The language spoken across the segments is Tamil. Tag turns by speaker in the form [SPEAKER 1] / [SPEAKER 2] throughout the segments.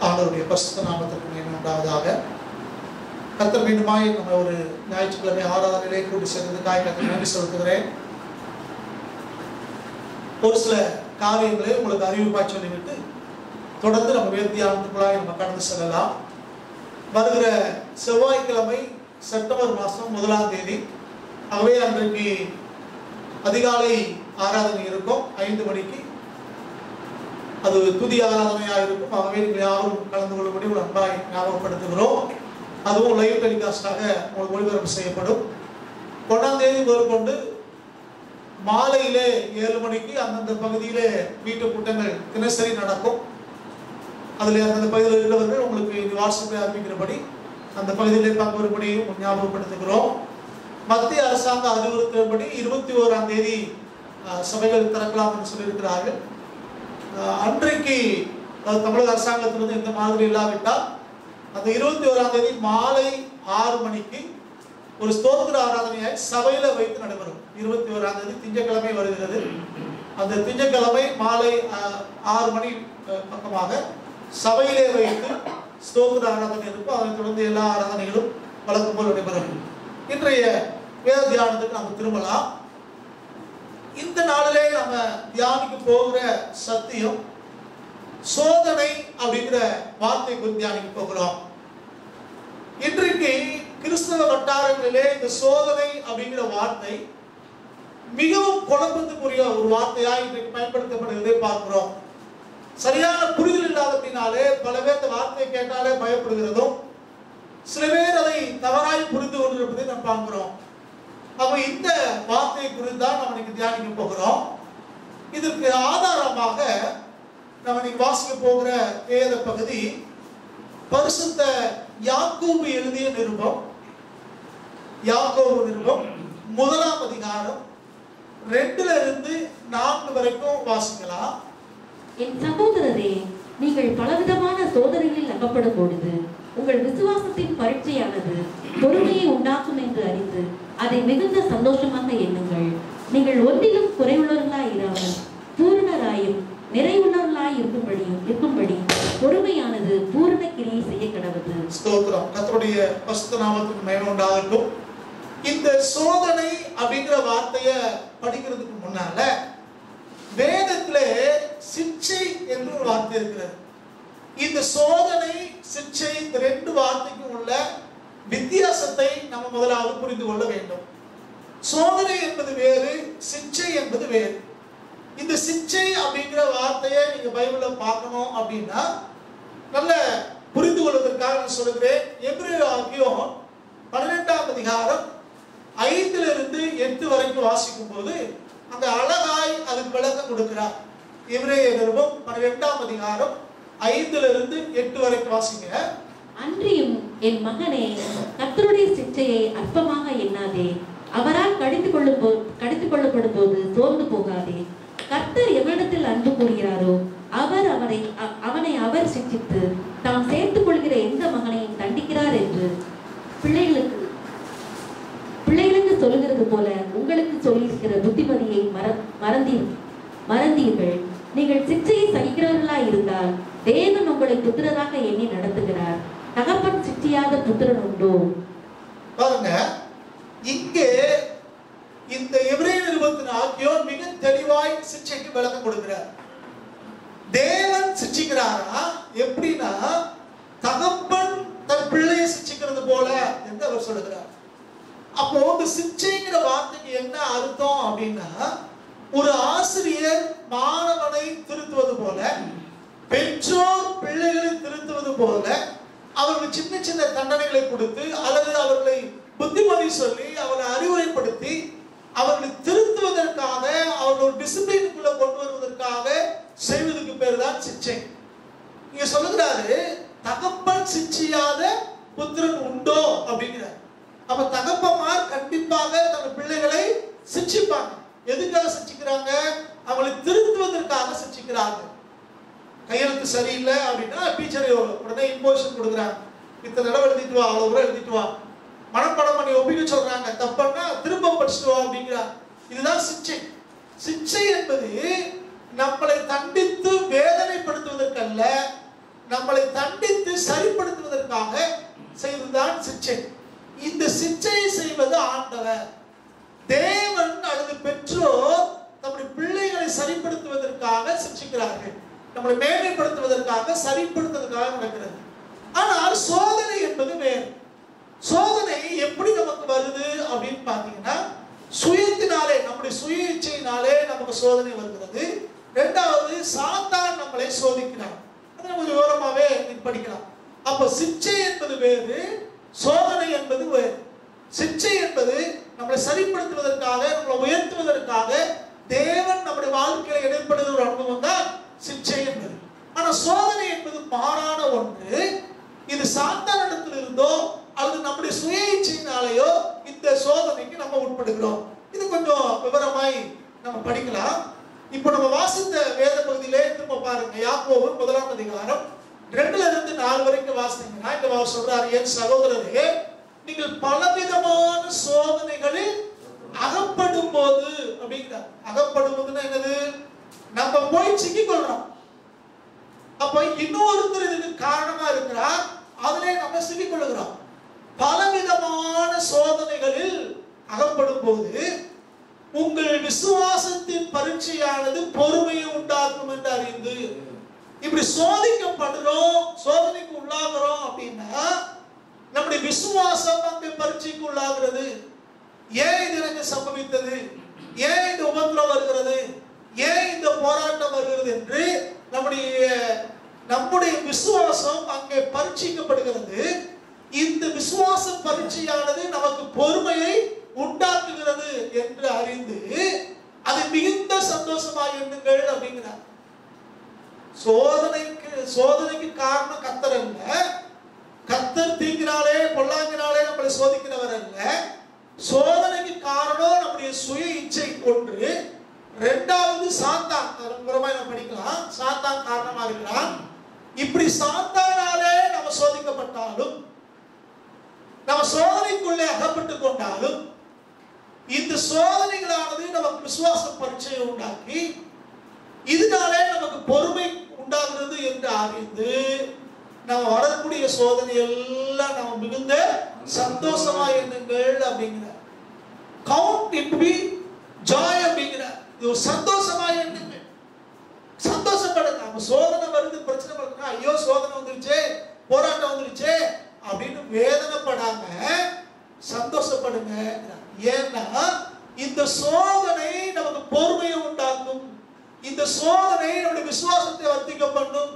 [SPEAKER 1] ஆண்டவருடைய பரிசுத்த நாமத்திற்கு மகிமை உண்டாவதாக. கர்த்தர் மீண்டுமாய் நம்ம ஒரு ஞாயிற்றுக்கிழமை ஆராதனையிலே கூட்டி சேர்ந்ததுக்காக கர்த்தருக்கு நன்றி செலுத்துகிறேன். ஒரு சில காரியங்களை உங்களுக்கு அறிவிப்பாய் சொல்லிவிட்டு தொடர்ந்து நம்ம வேதியானத்துக்குள்ளாய் நம்ம கடந்து செல்லலாம். வருகிற செவ்வாய்க்கிழமை செப்டம்பர் மாதம் 1ஆம் தேதி, ஆகவே அன்றைக்கு அதிகாலை ஆராதனை இருக்கும் 5 மணிக்கு. அது துதி ஆராதனையாக இருக்கும். ஆகவே நீங்கள் யாரும் கலந்து கொள்ளும்படி ஒரு அன்பாய் ஞாபகப்படுத்துகிறோம். அதுவும் லைவ் டெலிகாஸ்டாக உங்களுக்கு ஒளிபரப்பு செய்யப்படும். 1ஆம் தேதி முதற்கொண்டு மாலையிலே 7 மணிக்கு அந்தந்த பகுதியிலே வீட்டு கூட்டங்கள் தினசரி நடக்கும். அதில் அந்தந்த பகுதியில் இருக்கிறவர்கள் உங்களுக்கு வாட்ஸ்அப்பில் அறிவிக்கிறபடி அந்த பகுதியிலே பங்கு வரும்படியும் ஞாபகப்படுத்துகிறோம். மத்திய அரசாங்க அறிவுறுத்தல்படி 21ஆம் தேதி சபைகள் திறக்கலாம் என்று சொல்லியிருக்கிறார்கள். அன்றைக்கு தமிழக அரசாங்கத்திலிருந்து இந்த மாதிரி இல்லாவிட்டால் அந்த 21ஆம் தேதி மாலை 6 மணிக்கு ஒரு ஸ்தோத்திர ஆராதனையை சபையில வைத்து நடைபெறும். 21ஆம் தேதி திங்கட்கிழமை வருகிறது. அந்த திங்கட்கிழமை மாலை 6 மணி பக்கமாக சபையிலே வைத்து ஸ்தோத்திர ஆராதனை இருக்கும். அதைத் தொடர்ந்து எல்லா ஆராதனைகளும் வழக்கம் போல் நடைபெறும். இன்றைய வேத தியானத்துக்கு நம்ம திரும்பலாம். இந்த நாளிலே நம்ம தியானிக்க போகிற சத்தியம் சோதனை அப்படிங்கிற வார்த்தை குறித்து தியானிக்க போகிறோம். இன்றைக்கு கிறிஸ்தவ வட்டாரங்களிலே இந்த சோதனை அப்படிங்கிற வார்த்தை மிகவும் குழப்பத்துக்குரிய ஒரு வார்த்தையாக இன்றைக்கு பயன்படுத்தப்படுவதை பார்க்கிறோம். சரியான புரிதல் இல்லாதபடினாலே பல பேர் இந்த வார்த்தையை கேட்டாலே பயப்படுகிறதும், சில பேர் அதை தவறாய் புரிந்து கொண்டிருப்பதை நாம் பார்க்கிறோம். அப்ப இந்த வார்த்தையை குறித்து தான் நம்ம இன்னைக்கு தியானிக்க போகிறோம். இதற்கு ஆதாரமாக நம்ம இன்னைக்கு வாசிக்க போகிற வேத பகுதி பரிசுத்த யாக்கோபு எழுதிய நிருபம். யாக்கோபு நிருபம் 1ஆம் அதிகாரம் 2ல இருந்து 4 வரைக்கும் வாசிக்கலாம்.
[SPEAKER 2] என் சகோதரரே, நீங்கள் பலவிதமான சோதனைகளில் அகப்படும் பொழுது உங்கள் விசுவாசத்தின் பரீட்சையானது பொறுமையை உண்டாக்கும் என்று அறிந்து அதை மிகுந்த சந்தோஷமாக எண்ணுங்கள். நீங்கள் ஒன்றிலும் குறைவுள்ளவர்களாய் இராமல் பூரணராயும் நிறைவுள்ளவர்களாய் இருக்கும்படி பொறுமையானது பூரண கிரியை செய்ய கடவுது.
[SPEAKER 1] ஸ்தோத்திரம். கர்த்தருடைய பரிசுத்த நாமத்துக்கு மகிமை உண்டாகட்டும். இந்த சோதனை அப்படிங்கிற வார்த்தைய படிக்கிறதுக்கு முன்னால வேதத்திலே சிட்சை என்று ஒரு வார்த்தை இருக்கிறது. இந்த சோதனை சிட்சை இந்த 2 வார்த்தைக்கும் உள்ள வித்தியாசத்தை நம்ம முதலாவது புரிந்து கொள்ள வேண்டும். சோதனை என்பது வேறு, சிட்சை என்பது வேறு. இந்த சிட்சை அப்படிங்கிற வார்த்தையை நீங்க பைபிள்ல பார்க்கணும் அப்படின்னா நல்ல புரிந்து கொள்வதற்காக நான் சொல்லுகிறேன். எபிரேய ஆகியோம் 18ஆம் அதிகாரம் 5ல இருந்து 8 வரைக்கும் வாசிக்கும் போது அந்த அழகாய் அதுக்கு விளக்கம் கொடுக்கிறார். எபிரேய நிருபம் 18ஆம் அதிகாரம் 5ல இருந்து 8 வரைக்கும் வாசிங்க.
[SPEAKER 2] அன்றியும் என் மகனே, கர்த்தருடைய சிட்சையை அற்பமாக எண்ணாதே. அவரால் கடித்துக் கொள்ளப்படும் போது சோர்ந்து போகாதே. கர்த்தர் எவரிடத்தில் அன்பு கூறுகிறாரோ அவனை அவர் சிட்சித்து தாம் சேர்த்துக் கொள்கிற எந்த மகனையும் தண்டிக்கிறார் என்று பிள்ளைகளுக்கு சொல்லுகிறது போல உங்களுக்கு சொல்லியிருக்கிற புத்திமதியை மறந்தீர்கள். நீங்கள் சிட்சையை சகிக்கிறவர்களாய் இருந்தால் தேவன் உங்களை புத்திரராக எண்ணி நடத்துகிறார். தகப்பன் சிட்சியாத புத்திரன் உண்டோ?
[SPEAKER 1] பாருங்க, இங்கே இந்த எபிரேய நிருபத்தின் ஆக்கியோன் மிக தெளிவாய் சிட்சைக்கு விளக்கம் கொடுக்கிறார். தேவன் சிட்சிக்கிறாரா எப்படின்னா தகப்பன் தன் பிள்ளையை சிட்சிக்கிறது போல என்று அவர் சொல்லுகிறார். அப்போ இந்த சிட்சைங்கிற வார்த்தைக்கு என்ன அர்த்தம் அப்படின்னா, ஒரு ஆசிரியர் மாணவனை திருத்துவது போல, பெற்றோர் பிள்ளைகளை திருத்துவது போல அவர்களுக்கு சின்ன சின்ன தண்டனைகளை கொடுத்து அல்லது அவர்களை புத்திமதி சொல்லி அவர்களை அறிவுரைப்படுத்தி அவர்களை திருத்துவதற்காக அவர்கள் டிசிப்ளினுக்குள்ள கொண்டு வருவதற்காக செய்வதற்கு பேர் தான் சிட்சை. இங்க சொல்லுகிறாரு, தகப்பன் சிட்சியாத புத்திரன் உண்டோ அப்படிங்கிறார். அப்ப தகப்பமார் கண்டிப்பாக தன் பிள்ளைகளை சிட்சிப்பாங்க. எதுக்காக சிட்சிக்கிறாங்க? அவங்களை திருத்துவதற்காக சிட்சிக்கிறாங்க. கையெழுத்து சரியில்லை அப்படின்னா டீச்சரை உடனே இம்போசிஷன் கொடுக்குறாங்க. இத்தனை தடவை எழுதிட்டு வா, அவ்வளவு தூரம் எழுதிட்டு வா, மனப்பாடம் பண்ணி ஒப்பிக்க சொல்றாங்க. தப்பன்னா திரும்ப படிச்சுட்டு வா அப்படிங்கிறார். இதுதான் சிட்சை. சிட்சை என்பது நம்மளை தண்டித்து வேதனைப்படுத்துவதற்கல்ல, நம்மளை தண்டித்து சரிப்படுத்துவதற்காக செய்ததுதான் சிக்ஷை. இந்த சிக்ஷையை செய்வது ஆண்டவர். தேவன் அல்லது பெற்றோர் நம்முடைய பிள்ளைகளை சரிப்படுத்துவதற்காக சிக்ஷிக்கிறார்கள், நம்மளை மேன்மைப்படுத்துவதற்காக சரிப்படுத்துவதற்காக நடக்கிறது. ஆனால் சோதனை என்பது வேறு. சோதனை எப்படி நமக்கு வருது அப்படின்னு பார்த்தீங்கன்னா, சுயத்தினாலே, நம்முடைய சுய இச்சையினாலே நமக்கு சோதனை வருகிறது. இரண்டாவது, சாத்தான் நம்மளை சோதிக்கிறார். அதை நம்ம விவரமாவே படிக்கலாம். அப்ப சிக்ஷை என்பது வேறு, சோதனை என்பது வேறு. சிக்ஷை என்பது நம்மளை சரிப்படுத்துவதற்காக, நம்மளை உயர்த்துவதற்காக தேவன் நம்முடைய வாழ்க்கையில இடைப்படுகிற ஒரு அனுபவம் தான் சிக்ஷை என்பது. ஆனா சோதனை என்பது மாறான ஒன்று. இது சாத்தானிடத்தில் இருந்தோ அல்லது நம்முடைய சுய இச்சையினாலேயோ இந்த சோதனைக்கு நம்ம உட்படுகிறோம். இது கொஞ்சம் விவரமாய் நம்ம படிக்கலாம். இப்போ நம்ம வாசித்த வேத பகுதியிலே திரும்ப பாருங்க. யாக்கோபு 1 அதிகாரம் 2-4 வரைக்கும் வாசித்தீங்கன்னா இங்க அவர் சொல்றாரு, என் சகோதரரே, நீங்கள் பலவிதமான சோதனைகளில் அகப்படும் போது அப்படிங்கிறார். அகப்படுவதுன்னா என்னது? நம்ம போய் சிக்கிக் கொள்றோம். அப்ப இன்னொருத்தர் இதுக்கு காரணமா இருக்கிறார், அதிலே நம்ம சிக்கிக் கொள்கிறோம். பலவிதமான சோதனைகளில் அகப்படும் போது உங்கள் விசுவாசத்தின் பரீட்சையானது பொறுமையை உண்டாக்கும் என்று அறிந்து. இப்படி சோதிக்கப்படுறோம், சோதனைக்கு உள்ளாகிறோம் அப்படின்னா நம்முடைய விசுவாசம் அங்கே பரீட்சைக்கு உள்ளாகிறது. ஏன் இது எனக்கு சம்பவித்தது, ஏன் இந்த உபத்திரம் வருகிறது, ஏன் இந்த போராட்டம் வருகிறது என்று நம்முடைய விசுவாசம் அங்கே பரீட்சிக்கப்படுகிறது. இந்த விசுவாச பரீட்சையானது நமக்கு பொறுமையை உண்டாக்குகிறது என்று அறிந்து அது மிகுந்த சந்தோஷமாக எண்ணுங்கள் அப்படிங்கிறார். சோதனைக்கு காரணம் கர்த்தர் அல்ல. கர்த்தர் தீங்கினாலே பொல்லாங்கினாலே நம்மளை சோதிக்கிறவர் அல்ல. சோதனைக்கு காரணம் நம்முடைய சுய இச்சை ஒன்று. இரண்டாவது சாத்தான். நம்ம படிக்கலாம், சாத்தான் காரணமா இருக்கிறான். இப்படி சாத்தானாலே நம்ம சோதிக்கப்பட்டாலும், நம்ம சோதனைக்குள்ளே அகப்பட்டு கொண்டாலும், இந்த சோதனைகளானது நமக்கு விசுவாச பரீட்சையை உண்டாக்கி இதனாலே நமக்கு பொறுமை உண்டாகிறது என்று அறிந்து நம்ம வரக்கூடிய சோதனை எல்லாம் நம்ம மிகுந்த சந்தோஷமா எண்ணுங்கள் அப்படிங்கிறார். கவுண்ட் இட் பி ஜாய் அப்படிங்கிறார். இது ஒரு சந்தோஷமா எண்ணுங்கள், சந்தோஷப்படுங்க. நம்ம சோதனை வருது, பிரச்சனை வருதுன்னா ஐயோ சோதனை வந்துருச்சே, போராட்டம் வந்துருச்சே அப்படின்னு வேதனைப்படாம சந்தோஷப்படுங்க. ஏன்னா இந்த சோதனை நமக்கு பொறுமையை உண்டாக்கும். இந்த சோதனை நம்முடைய விசுவாசத்தை வர்த்திக்க பண்ணும்.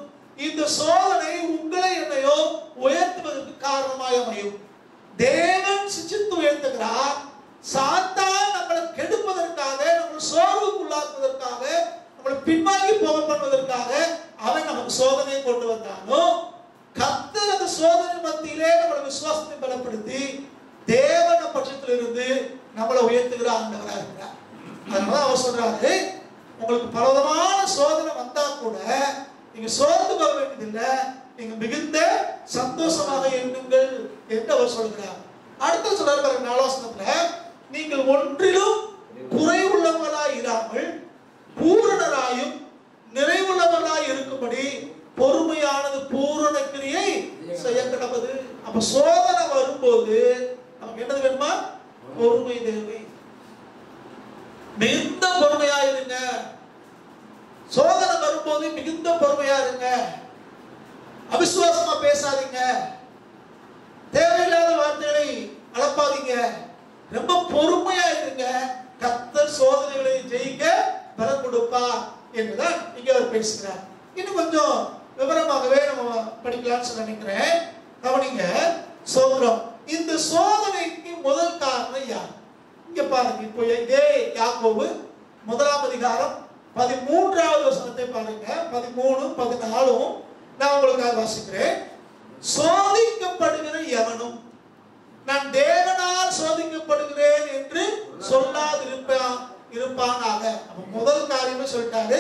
[SPEAKER 1] இந்த சோதனை உங்களை என்னையோ உயர்த்துவதற்கு காரணமாக அமையும். தேவன் சிச்சித்து உயர்த்துகிறார். சாத்தான் நம்மளை கெடுப்பதற்காக, நம்மளை சோர்வுக்குள்ளாக்குவதற்காக, நம்மளை பின்வாங்கி போக பண்ணுவதற்காக அவன் நமக்கு சோதனையை கொண்டு வந்தானோ, கர்த்தர் அந்த சோதனை மத்தியிலே நம்மளை விசுவாசத்தை பலப்படுத்தி தேவன பட்சத்தில் இருந்து நம்மளை உயர்த்துகிற ஆண்டவராக இருக்கிறார். அதனால அவர் சொல்றாரு, உங்களுக்கு பலவிதமான சோதனை வந்தா கூட நீங்க சோர்ந்து போக வேண்டியதில்லை, நீங்க மிகுந்த சந்தோஷமாக எண்ணுங்கள் என்று அவர் சொல்கிறார். அடுத்து சொல்றாரு பாருங்க 4 வசனத்துல, நீங்கள் ஒன்றிலும் குறைவுள்ளவர்களாய் இராமல் பூரணராயும் நிறைவுள்ளவர்களாய் இருக்கும்படி பொறுமையானது பூரண கிரியை செய்ய கடவுது. அப்ப சோதனை வரும்போது நமக்கு என்னது வேணுமா? பொறுமை தேவை. மிகுந்த பொறுமையா இருங்க. சோதனை வரும்போது மிகுந்த பொறுமையா இருங்க. அவிசுவாசமா பேசாதீங்க, தேவையில்லாத வார்த்தைகளை அளப்பாதீங்க, ரொம்ப பொறுமையா இருங்க. கர்த்தர் சோதனைகளை ஜெயிக்க பலன் கொடுப்பார் என்றுதான் இங்க அவர் பேசுகிறார். இன்னும் கொஞ்சம் விவரமாகவே நம்ம படிக்கலாம்னு நினைக்கிறேன். கவனிங்க, சோதனம். இந்த சோதனைக்கு முதல் காரணம் யார்? இங்க பாருங்க. இப்போ இதே யாக்கோபு 1 அதிகாரம் 13வது வசனத்தை பாருங்க. 13, 14 நான் உங்களுக்காக வாசிக்கிறேன். சோதிக்கப்படுகிற எவனும் நான் தேவனால் சோதிக்கப்படுகிறேன் என்று சொல்லாதிருப்பானாக. அப்ப முதல் காரியமே சொல்லிட்டாரு,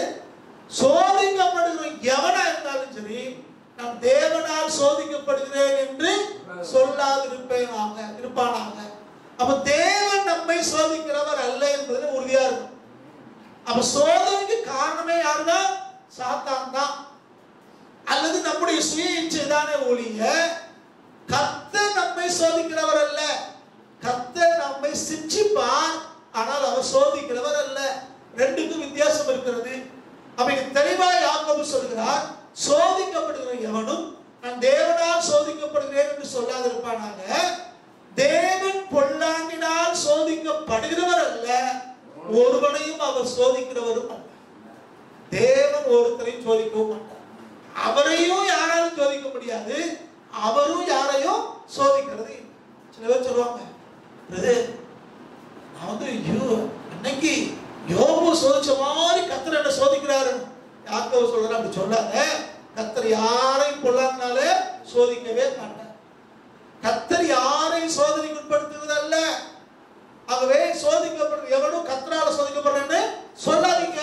[SPEAKER 1] சோதிக்கப்படுகிற எவனா இருந்தாலும் சரி நான் தேவனால் சோதிக்கப்படுகிறேன் என்று இருப்பானாக. அப்ப தேவன் நம்மை சோதிக்கிறவர் அல்ல என்பதில் உறுதியா இருக்கும். அப்ப சோதனைக்கு காரணமே யாருதான்? சாத்தான் தான். அல்லது நம்முடைய சுய இச்சை தானே ஒழிய கர்த்தர் நம்மை சோதிக்கிறவர் அல்ல. கர்த்தர் நம்மை சிட்சிப்பார், ஆனால் அவர் சோதிக்கிறவர் அல்ல. ரெண்டுக்கும் வித்தியாசம் இருக்கிறது. அப்ப தெளிவாய் யாக்கோபு சொல்கிறார், சோதிக்கப்படுகிற எவனும் நான் தேவனால் சோதிக்கப்படுகிறேன் என்று சொல்லாதிருப்பானாக. தேவன் பொல்லாங்கினால் சோதிக்கப்படுகிறவர் அல்ல, ஒருவனையும் அவர் சோதிக்கிறவரும் அல்ல. தேவன் ஒருத்தரையும் சோதிக்கவும் மாட்டார். அவரையும் யாராலும் சோதிக்க முடியாது, அவரும் யாரையும் சோதிக்கிறது. சில பேர் சொல்லுவாங்க, நான் வந்து அன்னைக்கு யோபு சோதிச்ச மாதிரி கர்த்தர் என்ன சோதிக்கிறாரு. யாக்கோபு சொல்ற அப்படி சொல்லாத. கர்த்தர் யாரையும் பொல்லாங்கனாலே சோதிக்கவே மாட்டார். கர்த்தர் யாரையும் சோதனைக்கு உட்படுத்துவது அல்ல. ஆகவே சோதிக்கப்படுற எவனும் கர்த்தரால சோதிக்கப்படுறேன்னு சொல்லாதீங்க.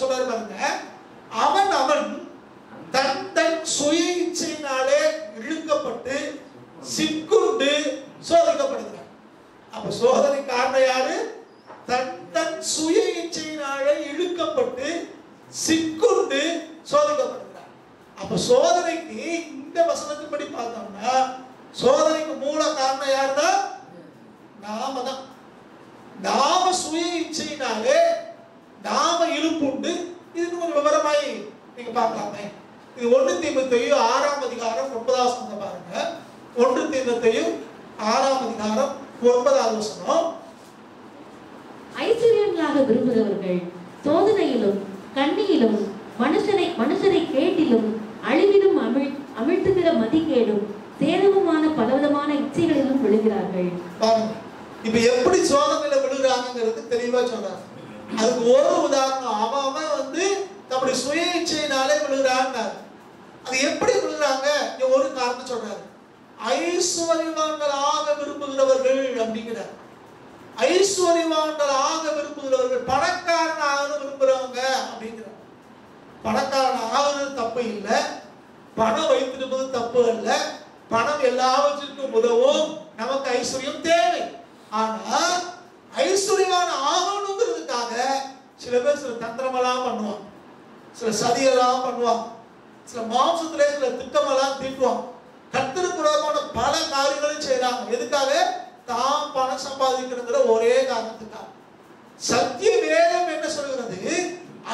[SPEAKER 1] சொல்றாரு பாருங்க, அவன் அவன் தன் தன் சுய இச்சையினாலே இழுக்கப்பட்டு சிக்குண்டு சோதிக்கப்படுகிறான். அப்ப சோதனை காரணம் யாரு? தன் தன் சுய இச்சையினாலே இழுக்கப்பட்டு சிக்குண்டு சோதிக்கப்படுகிறான். அப்ப சோதனைக்கு இந்த வசனத்தின்படி பார்த்தோம்னா சோதனைக்கு மூல காரணம் யாருதான்? நாம தான். நாம சுய இச்சையினாலே நாம இழுப்புண்டு. இது ஒரு விவரமாய் நீங்க பார்க்கலாமே. இது 1 தீமோத்தேயு 6ஆம் அதிகாரம் 9வது வசனத்தை பாருங்க. 1 தீமோத்தேயு 6ஆம் அதிகாரம் 9வது வசனம்.
[SPEAKER 2] ஐஸ்வர்யங்களாக விரும்புகிறவர்கள் சோதனையிலும் கண்ணியிலும் மனுஷரை கேட்டிலும் அழிவிலும் அமிழ்த்துகிற மதிகேடும் சேதமுமான பலவிதமான இச்சைகளிலும் விழுகிறார்கள்.
[SPEAKER 1] பாருங்க, இப்ப எப்படி சோதனையில விழுகிறாங்கிறது தெளிவா சொல்றாங்க. அதுக்கு ஒரு உதாரணம், அவன் வந்து நம்முடைய சுய இச்சையினாலே விழுகிறாங்க. அது எப்படி விழுகிறாங்க? ஒரு காரணம் சொல்றாரு, ஐஸ்வர்யவான்களாக விரும்புகிறவர்கள் அப்படிங்கிறார். ஐஸ்வர்யவான்களாக விரும்புகிறவர்கள், பணக்காரனாக விரும்புறவங்க அப்படிங்கிறார். பணக்காரன் ஆகுறது தப்பு இல்லை, பணம் வைத்திருப்பது தப்பு அல்ல. பணம் எல்லாவற்றிற்கும் உதவும், நமக்கு ஐஸ்வர்யம் தேவை. ஆனா ஐஸ்வர்யவான் ஆகணுங்கிறதுக்காக சில பேர் சில தந்திரமெல்லாம் பண்ணுவாங்க, சில சதியெல்லாம் பண்ணுவாங்க, சில மாம்சத்திலே சில திட்டமெல்லாம் தீட்டுவாங்க, கர்த்தருக்கு விரோதமான பல காரியங்களும் செய்யறாங்க. எதுக்காக? தாம் பணம் சம்பாதிக்கிறதுங்கிற ஒரே காரணத்துக்காக. சத்திய வேதம் என்ன சொல்கிறது?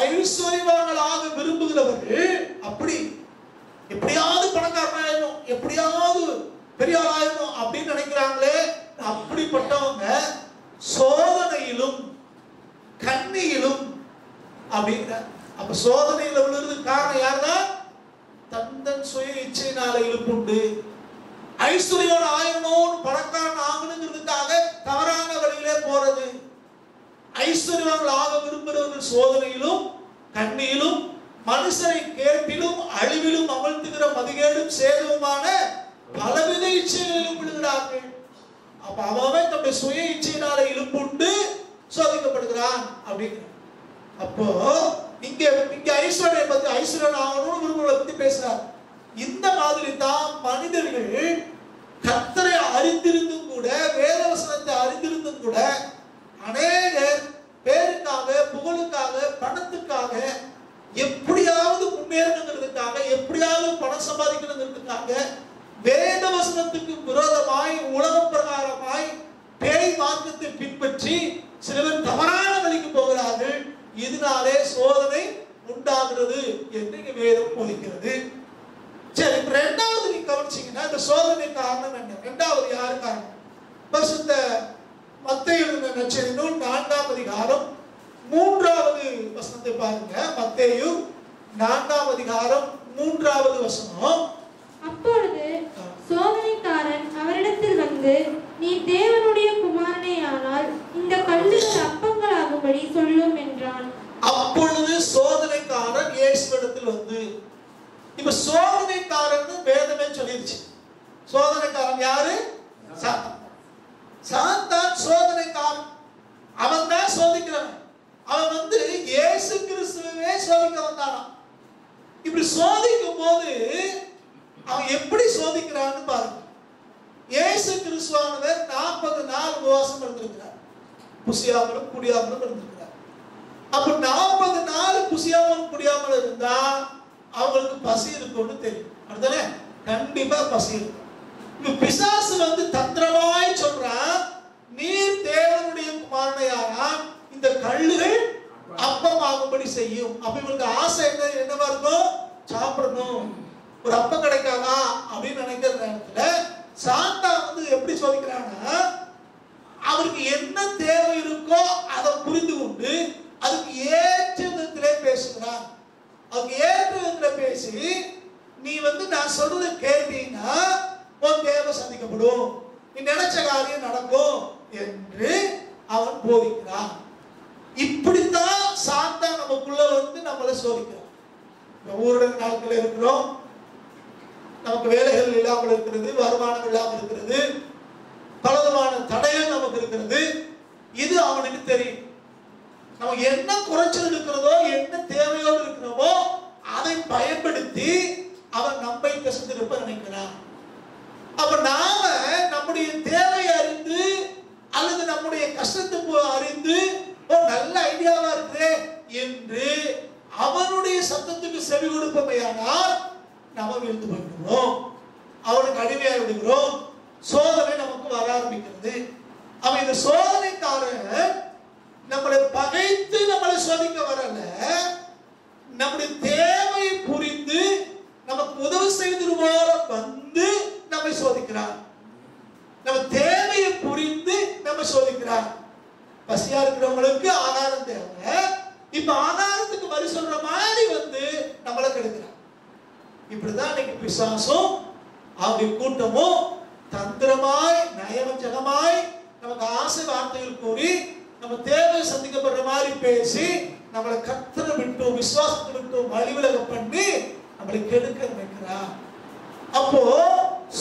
[SPEAKER 1] ஐஸ்வர்யவான்களாக விரும்புகிறவர்கள் அப்படி எப்படியாவது பணக்காரனாயிரும், எப்படியாவது பெரிய ஆளாயிரும் அப்படின்னு நினைக்கிறாங்களே, அப்படிப்பட்டவங்க சோதனையிலும் கண்ணியிலும் அப்படிங்கிற. அப்ப சோதனையில விழுறதுக்கு காரணம் யாருன்னா தந்தன் சுய இச்சையினால இழுப்புண்டு. ஐஸ்வர்யோட ஆயிரணும்னு பணக்காரன் ஆகணுங்கிறதுக்காக தவறான வழியிலே போறது. ஐஸ்வர்யவான்கள் ஆக விரும்புகிறவர்கள் சோதனையிலும் கண்ணியிலும் மனுஷரை கேட்டிலும் அழிவிலும் அமழ்த்துகிற மதிகேடும் சேதமுமான பலவித இச்சைகளிலும் விழுகிறார்கள். அப்ப அவன் தன்னுடைய சுய இச்சையினால இழுப்புண்டு சோதிக்கப்படுகிறான் அப்படிங்கிற. அப்போ இங்க ஐஸ்வர்யம் பத்தி, ஐஸ்வர்யன் ஆகணும்னு விரும்புவதை பத்தி பேசுறார். இந்த மாதிரி தான் மனிதர்கள் கர்த்தரை அறிந்திருந்தும் கூட, வேதவசனத்தை அறிந்திருந்தும் கூட, அநேகர் பேருக்காக, புகழுக்காக, பணத்துக்காக, எப்படியாவது முன்னேறணுங்கிறதுக்காக, எப்படியாவது பணம் சம்பாதிக்கணுங்கிறதுக்காக வேதவசனத்துக்கு விரோதமாய், உலக பிரகாரமாய் பேய் மார்க்கத்தை பின்பற்றி சில பேர் தவறான வழிக்கு போகிறார்கள். இதனாலே சோதனை உண்டாகிறது என்று வேதம் போதிக்கிறது. சரி, ரெண்டாவது நீ கவனிச்சீங்கன்னா இந்த சோதனை காரணம் என்ன? ரெண்டாவது யாரு காரணம்? பரிசுத்த மத்தேயு எழுதின நற்செய்தி நூல் 4ஆம் அதிகாரம் 3வது வசனத்தை பாருங்க. மத்தேயு 4ஆம் அதிகாரம் 3வது வசனம்.
[SPEAKER 3] அப்பொழுது சோதனைக்காரன் அவரிடத்தில் வந்து, நீ தேவனுடைய குமாரனே ஆனால் இந்த கல்லுகள் அப்பங்களாகும்படி சொல்லும் என்றான்.
[SPEAKER 1] அப்பொழுது சோதனைக்காரன் இயேசுவிடத்தில் வந்து, இப்ப சோதனைக்காரன் வேதமே சொல்லிருச்சு. சோதனைக்காரன் யாரு? சாத்தான். சாத்தான் சோதனைக்காரன். அவன் தான் சோதிக்கிறவன். அவன் வந்து இயேசு கிறிஸ்துவே சோதிக்க வந்தானா. இப்படி சோதிக்கும் போது அவன் எப்படி சோதிக்கிறான்னு பாருங்க. இயேசு கிறிஸ்துவானவர் 40 நாள் உபவாசம் இருந்திருக்கிறார், புசியாமலும் குடியாமலும் இருந்திருக்கிறார். அப்ப 40 நாள் புசியாமலும் குடியாமலும் இருந்தா அவங்களுக்கு பசி இருக்கும்னு தெரியும். அடுத்தானே கண்டிப்பா பசி இருக்கும். பிசாசு வந்து தந்திரமாய் சொல்றான், நீர் தேவனுடைய குமாரனையானால் இந்த கல்லுகள் அப்பமாகும்படி செய்யும். அப்ப இவங்களுக்கு ஆசை என்னவா இருக்கும்? சாப்பிடணும். ஒரு அப்பம் கிடைக்காதா அப்படின்னு நினைக்கிற நேரத்துல சாத்தா வந்து எப்படி சோதிக்கிறான்னா, அவருக்கு என்ன தேவை இருக்கோ அதை புரிந்து கொண்டு அதுக்கு ஏற்ற விதத்திலே பேசுகிறான். அதுக்கு ஏற்ற விதத்துல பேசி, நீ வந்து நான் சொல்றதை கேட்டீங்கன்னா உன் தேவை சந்திக்கப்படும், நீ நினைச்ச காரியம் நடக்கும் என்று அவன் போதிக்கிறான். இப்படித்தான் சாத்தா நமக்குள்ள வந்து நம்மளை சோதிக்கிறான். ஊரடங்கு நாட்கள் இருக்கிறோம், நமக்கு வேலைகள் இல்லாமல் இருக்கிறது, வருமானம் இல்லாமல் இருக்கிறது, பலவிதமான தடைகள் நமக்கு இருக்கிறது. இது அவனுக்கு தெரியும். நம்ம என்ன குறைச்சல் இருக்கிறதோ, என்ன தேவையோடு இருக்கிறோமோ அதை பயன்படுத்தி அவன் நம்மை திசைத்திருப்ப நினைக்கிறான். அப்ப நாம நம்முடைய தேவை அறிந்து அல்லது நம்முடைய கஷ்டத்தை அறிந்து ஒரு நல்ல ஐடியாவா இருக்குது என்று அவனுடைய சத்தத்துக்கு செவி கொடுப்பமையானால் நாம வீழ்ந்து போய்விடுகிறோம், அவனுக்கு அடிமையாகி விடுகிறோம். சோதனை நமக்கு வர ஆரம்பிக்கிறது. அவன் இந்த சோதனைக்காரன் நம்மளை பகைத்து நம்மளை சோதிக்க வரல, நம்முடைய தேவையை புரிந்து நமக்கு உதவி செய்வது போல வந்து நம்மை சோதிக்கிறார். நம்ம தேவையை புரிந்து நம்ம சோதிக்கிறார். பசியா இருக்கிறவங்களுக்கு ஆகாரம் தேவை, இப்ப ஆகாரத்துக்கு வரி சொல்ற மாதிரி வந்து நம்மளை கெடுக்கிறார். இப்படிதான் இன்னைக்கு பிசாசும் அவருடைய கூட்டமும் தந்திரமாய் நயவஞ்சகமாய் நமக்கு ஆசை வார்த்தைகள் கூறி நம்ம தேவை சந்திக்கப்படுற மாதிரி பேசி நம்மளை கர்த்தரை விட்டோம் விசுவாசத்தை விட்டோம் வழிவிலக பண்ணி நம்மளை கெடுக்க நினைக்கிறார். அப்போ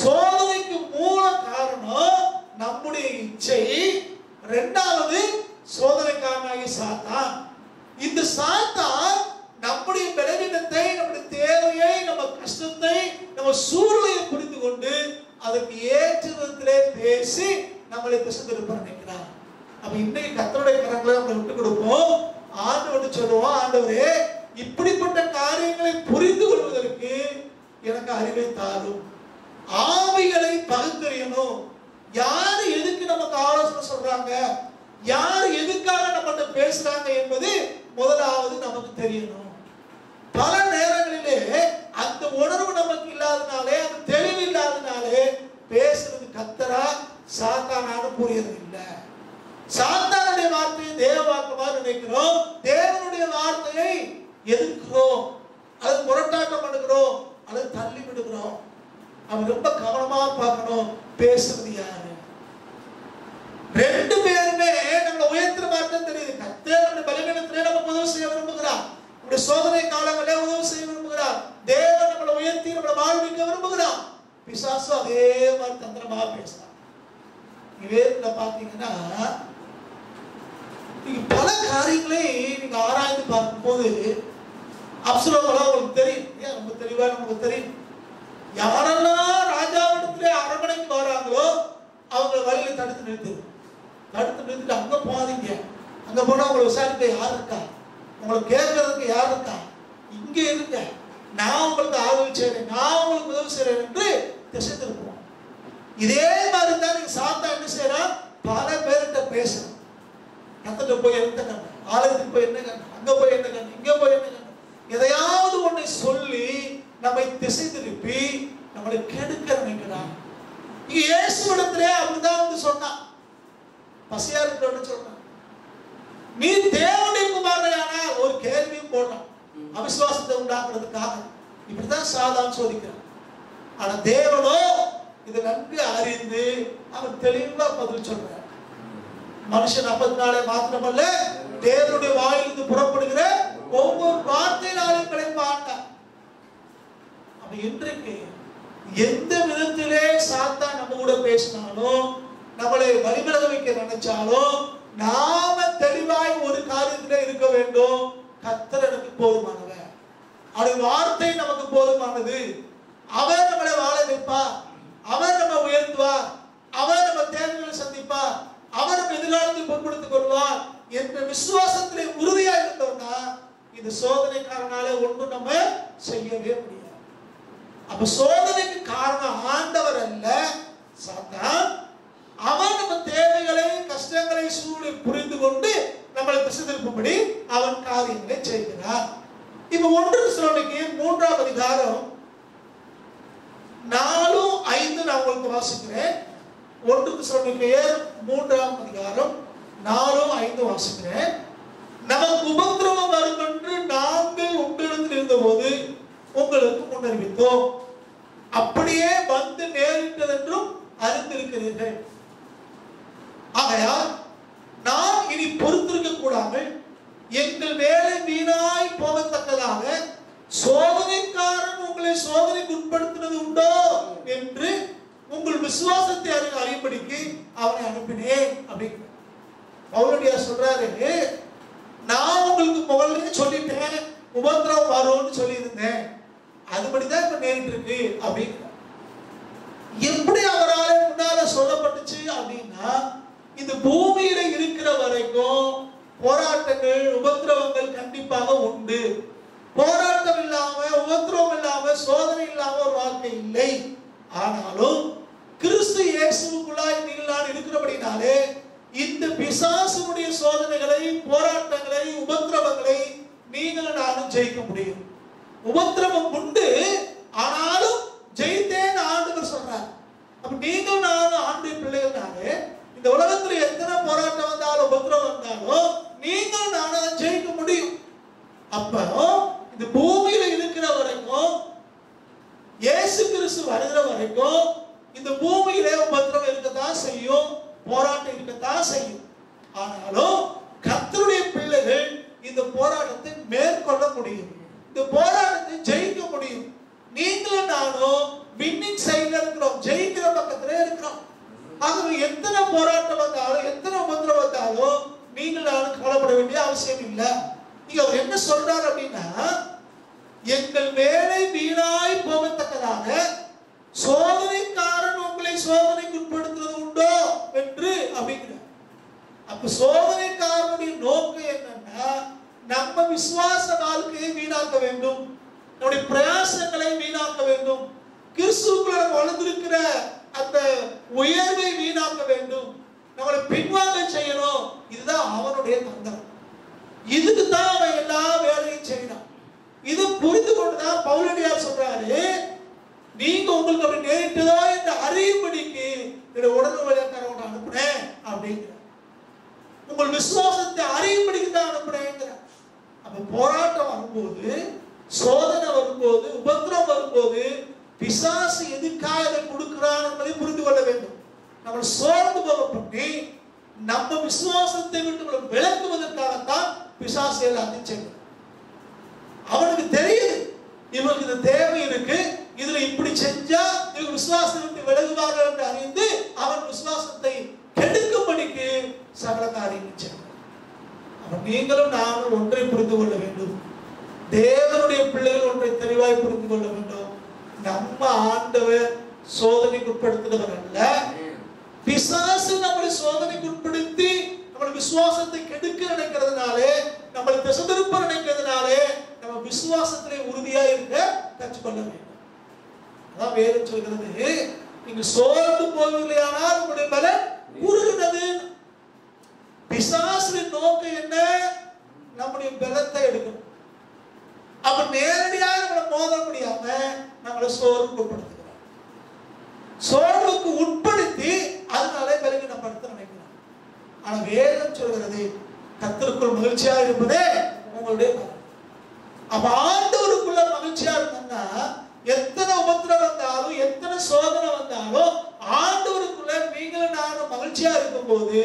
[SPEAKER 1] சோதனைக்கு மூல காரணம் நம்முடைய இச்சை, இரண்டாவது சோதனைக்காரனாகிய சாத்தான். இந்த சாத்தான் நம்முடைய பலவீனத்தை, நம்முடைய தேவையை, நம்ம கஷ்டத்தை, நம்ம சூழ்நிலையை புரிந்து கொண்டு அதற்கு ஏற்ற விதத்திலே பேசி நம்மளை திசை திருப்ப நினைக்கிறார். அப்ப இன்னைக்கு கர்த்தருடைய கரங்களை நம்ம விட்டு கொடுப்போம். ஆண்டவர்கிட்ட சொல்லுவோம், ஆண்டவரே இப்படிப்பட்ட காரியங்களை புரிந்து கொள்வதற்கு எனக்கு அறிவை தாரும். ஆவிகளை பகுத்தறியணும். யாரு எதுக்கு நமக்கு ஆலோசனை சொல்றாங்க, யாரு எதுக்காக நம்மகிட்ட பேசுறாங்க என்பது முதலாவது நமக்கு தெரியணும். பல நேரங்களிலே அந்த உணர்வு நமக்கு இல்லாதனாலே, அந்த தெளிவு இல்லாதனாலே பேசுறது கர்த்தரா சாத்தானான்னு புரியறது இல்லை. சாத்தானுடைய வார்த்தையை தேவ வாக்குமாறு நினைக்கிறோம், தேவனுடைய வார்த்தையை எதிர்க்கிறோம், அது முரட்டாட்டம் பண்ணுகிறோம், அல்லது தள்ளி விடுகிறோம். அவன் ரொம்ப கவனமா பார்க்கணும், பேசுறது யாரு. ரெண்டு பேருமே நம்மளை உயர்த்துற மாற்றம் தெரியுது. கர்த்தருடைய பலவீனத்திலே நமக்கு உதவி செய்ய விரும்புகிறார், நம்முடைய சோதனை காலங்களே உதவி செய்ய விரும்புகிறார். தேவன் நம்மளை உயர்த்தி நம்மளை வாழ்விக்க விரும்புகிறார். பிசாசு அதே மாதிரி தந்திரமாக பேசுறான். வேதத்துல பாத்தீங்கன்னா நீங்க பல காரியங்களை நீங்க ஆராய்ந்து பார்க்கும் போது அப்சலோமெல்லாம் உங்களுக்கு தெரியும். ஏன் ரொம்ப தெளிவா நமக்கு தெரியும். யாரெல்லாம் ராஜாவிடத்திலே அரண்மனைக்கு வராங்களோ அவங்க வழியில தடுத்து நிறுத்திட்டு அங்க போகாதீங்க, அங்க போனா உங்களை விசாரிக்க யார் இருக்கா, உங்களை கேட்கறதுக்கு யார் இருக்கா, இங்க இருக்க, நான் உங்களுக்கு ஆதரவு செய்றேன், நான் உங்களுக்கு உதவி செய்றேன் என்று திசை திருப்புவோம். இதே மாதிரி தான் நீங்க சாத்தா என்ன செய்யறான், பல பேர்கிட்ட பேசுறான். கத்துட்டு போய் என்ன கண்ணு, ஆலயத்துக்கு போய் என்ன கண்ணு, அங்க போய் என்ன கண்ணு, இங்க போய் என்ன கண்ணு, எதையாவது ஒன்றை சொல்லி நம்மை திசை திருப்பி நம்மளை கெடுக்க நினைக்கிறான். இங்க இயேசுவிடத்திலே அப்படிதான் வந்து சொன்னான். பசியா இருக்கிறவன்னு சொல்றான், நீ தேவனுடைய குமாரனானால் ஒரு கேள்வியும் போடுறான், அவிசுவாசத்தை உண்டாக்குறதுக்காக. இப்படிதான் சாதான் சோதிக்கிறான். ஆனா தேவனோ இதை நன்கு அறிந்து அவன் தெளிவா பதில் சொல்றான். மனுஷன் அப்பத்தினாலே மாத்திரமல்ல, தேவனுடைய வாயிலிருந்து புறப்படுகிற ஒவ்வொரு வார்த்தையினாலும் கிடைப்பாங்க. அப்ப இன்றைக்கு எந்த விதத்திலே சாத்தா நம்ம கூட பேசினாலும், நம்மளை வழிவிலக வைக்க நினைச்சாலும், நாம தெளிவாய் ஒரு காரியத்திலே இருக்க வேண்டும். கர்த்தர் எனக்கு போதுமானவர், அவருடைய வார்த்தை நமக்கு போதுமானது. அவர் நம்மளை வாழ வைப்பார், அவர் நம்ம உயர்த்துவார், அவர் நம்ம தேவைகளை சந்திப்பார், அவர் நம்ம எதிர்காலத்தை பொருட்படுத்திக் கொள்வார் என்ற விசுவாசத்திலே உறுதியா இருந்தோம்னா இந்த சோதனைக்காரனாலே ஒன்றும் நம்ம செய்யவே அப்ப சோதனைக்கு காரணம் ஆண்டவர் அல்ல, சாத்தான். அவன் நம்ம தேவைகளை, கஷ்டங்களை, சூழலை புரிந்து கொண்டு நம்மளை திசை திருப்பும்படி அவன் காரியங்களை செய்கிறார். இப்ப 1 தெசலோனிக்கேயர் 3ஆம் அதிகாரம் 4-5 நான் உங்களுக்கு வாசிக்கிறேன். 1 தெசலோனிக்கேயர் 3ஆம் அதிகாரம் 4-5 வாசிக்கிறேன். நமக்கு உபத்திரவம் வரும் என்று நாங்கள் உங்களிடத்தில் இருந்தபோது உங்களுக்கு முன்னறிவித்தோம். அப்படியே வந்து நேரிட்டது என்றும் அறிந்திருக்கிறீர்கள். ஆகையால் நாம் இனி பொறுத்திருக்க கூடாமல் எங்கள் வேலை வீணாய் போகத்தக்கதாக சோதனைக்காரன் உங்களை சோதனைக்கு உட்படுத்தினது உண்டோ என்று உங்கள் விசுவாசத்தை அறியும்படிக்கு அவனை அனுப்பினேன் அப்படின்னு பவுலடியார் சொல்றாரு. நான் உங்களுக்கு முதல்ல சொல்லிட்டேன், உபத்திரவம் வரும்னு சொல்லி இருந்தேன், அதுபடிதான் இப்ப நேரிட்டு இருக்கு அப்படின்னு. எப்படி அவரால் முன்னால சொல்லப்பட்டுச்சு அப்படின்னா, இந்த பூமியில இருக்கிற வரைக்கும் போராட்டங்கள், உபத்திரவங்கள் கண்டிப்பாக உண்டு. போராட்டம் இல்லாம, உபத்திரவம் இல்லாம, சோதனை இல்லாம ஒரு வாழ்க்கை இல்லை. ஆனாலும் கிறிஸ்து இயேசுவுக்குள்ளாய் நீங்கள் நான் இருக்கிறபடினாலே இந்த பிசாசுடைய சோதனைகளை, போராட்டங்களை, உபத்திரவங்களை நீங்கள் நானும் ஜெயிக்க முடியும். உபத்திரவம் உண்டு, ஆனாலும் ஜெயித்தேன் ஆண்டவர் சொல்றார். அப்ப நீங்கள் நானும் ஆண்டு பிள்ளைகள்னாலே இந்த உலகத்துல எத்தனை போராட்டம் வந்தாலும், உபத்திரவம் வந்தாலும் நீங்கள் நானும் ஜெயிக்க முடியும். அப்ப இந்த பூமியில இருக்கிற வரைக்கும், இயேசு கிறிஸ்து வருகிற வரைக்கும் இந்த பூமியில உபத்திரவம் இருக்கத்தான் செய்யும், போராட்டம் இருக்கத்தான் செய்யும். ஆனாலும் கர்த்தருடைய பிள்ளைகள் இந்த போராட்டத்தை மேற்கொள்ள முடியும், இந்த போராட்டத்தை ஜெயிக்க முடியும். நீங்களும் நானும் வின்னிங் சைடுல இருக்கிறோம், ஜெயிக்கிற பக்கத்துல இருக்கிறோம். ஆகவே எத்தனை போராட்டம் வந்தாலும், எத்தனை உபத்திரவம் வந்தாலும் நீங்கள் நானும் கவலைப்பட வேண்டிய அவசியம் இல்லை. நீங்க அவர் என்ன சொல்றாரு அப்படின்னா, எங்கள் வேலை வீணாய் போகத்தக்கதாக சோதனைக்காரன் உங்களை சோதனைக்கு உட்படுத்துறது உண்டோ என்று அப்படிங்கிறார். அப்ப சோதனைக்காரனுடைய நோக்கம் என்னன்னா, நம்ம விசுவாச வாழ்க்கையை வீணாக்க வேண்டும், நம்முடைய பிரயாசங்களை வீணாக்க வேண்டும், கிறிஸ்துவுக்குள்ள வளர்ந்திருக்கிற அந்த உயர்வை வீணாக்க வேண்டும், நம்மளை பின்வாங்க செய்யணும். இதுதான் அவனுடைய தந்திரம். இதுக்கு தான் அவன் எல்லா வேலையும் செய்யறான். இது புரிந்து கொண்டுதான் பவுலடியார் சொல்றாரு, நீங்க உங்களுக்கு அப்படி நேரிட்டதோ என்று அறியும்படிக்கு உடனே வழியாக்காரவனை அனுப்புனேன் அப்படிங்கிற. உங்கள் விசுவாசத்தை அறியும்படிக்கு தான் அனுப்புனேங்கிற. அப்ப போராட்டம் வரும்போது, சோதனை வரும்போது, உபத்திரம் வரும்போது பிசாசு எதுக்காக இதை கொடுக்கிறான் என்பதை புரிந்து கொள்ள வேண்டும். நம்ம சோர்ந்து போக பண்ணி நம்ம விசுவாசத்தை விட்டு விளக்குவதற்காகத்தான் பிசாசு எல்லாத்தையும் செய்யணும். அவனுக்கு தெரியுது இவனுக்கு இந்த தேவை இருக்கு, இதுல இப்படி செஞ்சா இவங்க விசுவாசத்தை விட்டு விலகுவார்கள் என்று அறிந்து அவன் விசுவாசத்தை கெடுக்கும்படிக்கு சகல காரியங்கள் செய்யணும். அவன் நீங்களும் நானும் ஒன்றை புரிந்து கொள்ள வேண்டும், தேவனுடைய பிள்ளைகள் ஒன்றை தெளிவாய் புரிந்து கொள்ள வேண்டும். நம்ம ஆண்டவர் சோதனைக்கு உட்படுத்துகிறவர் அல்ல. பிசாசு நம்மளை சோதனைக்கு உட்படுத்தி நம்மளை விசுவாசத்தை கெடுக்க நினைக்கிறதுனாலே, நம்மளை திசை திருப்ப நினைக்கிறதுனாலே நம்ம விசுவாசத்திலே உறுதியா இருக்க கற்றுக்கொள்ள வேண்டும். அதான் வேதம் சொல்கிறது, நீங்க சோர்ந்து போவீர்களானால் உங்களுடைய பலன் குறுகினது. பிசாசின் நோக்கம் என்ன? நம்முடைய பலத்தை எடுக்கணும். அப்ப நேரடியாக நம்மளை மோத முடியாம நம்மளை சோர்வுக்கு உட்படுத்துகிறார். சோர்வுக்கு உட்படுத்தி அதனால பலகீனப்படுத்த நினைக்கிறார். ஆனா வேதம் சொல்கிறது, கர்த்தருக்குள் மகிழ்ச்சியா இருப்பதே உங்களுடைய பலன். அப்ப ஆண்டவருக்குள்ள மகிழ்ச்சியா இருந்தா எத்தனை உபத்திரம் வந்தாலும், எத்தனை சோதனை வந்தாலும் ஆண்டவருக்குள்ள நீங்களும் நானும் மகிழ்ச்சியா இருக்கும் போது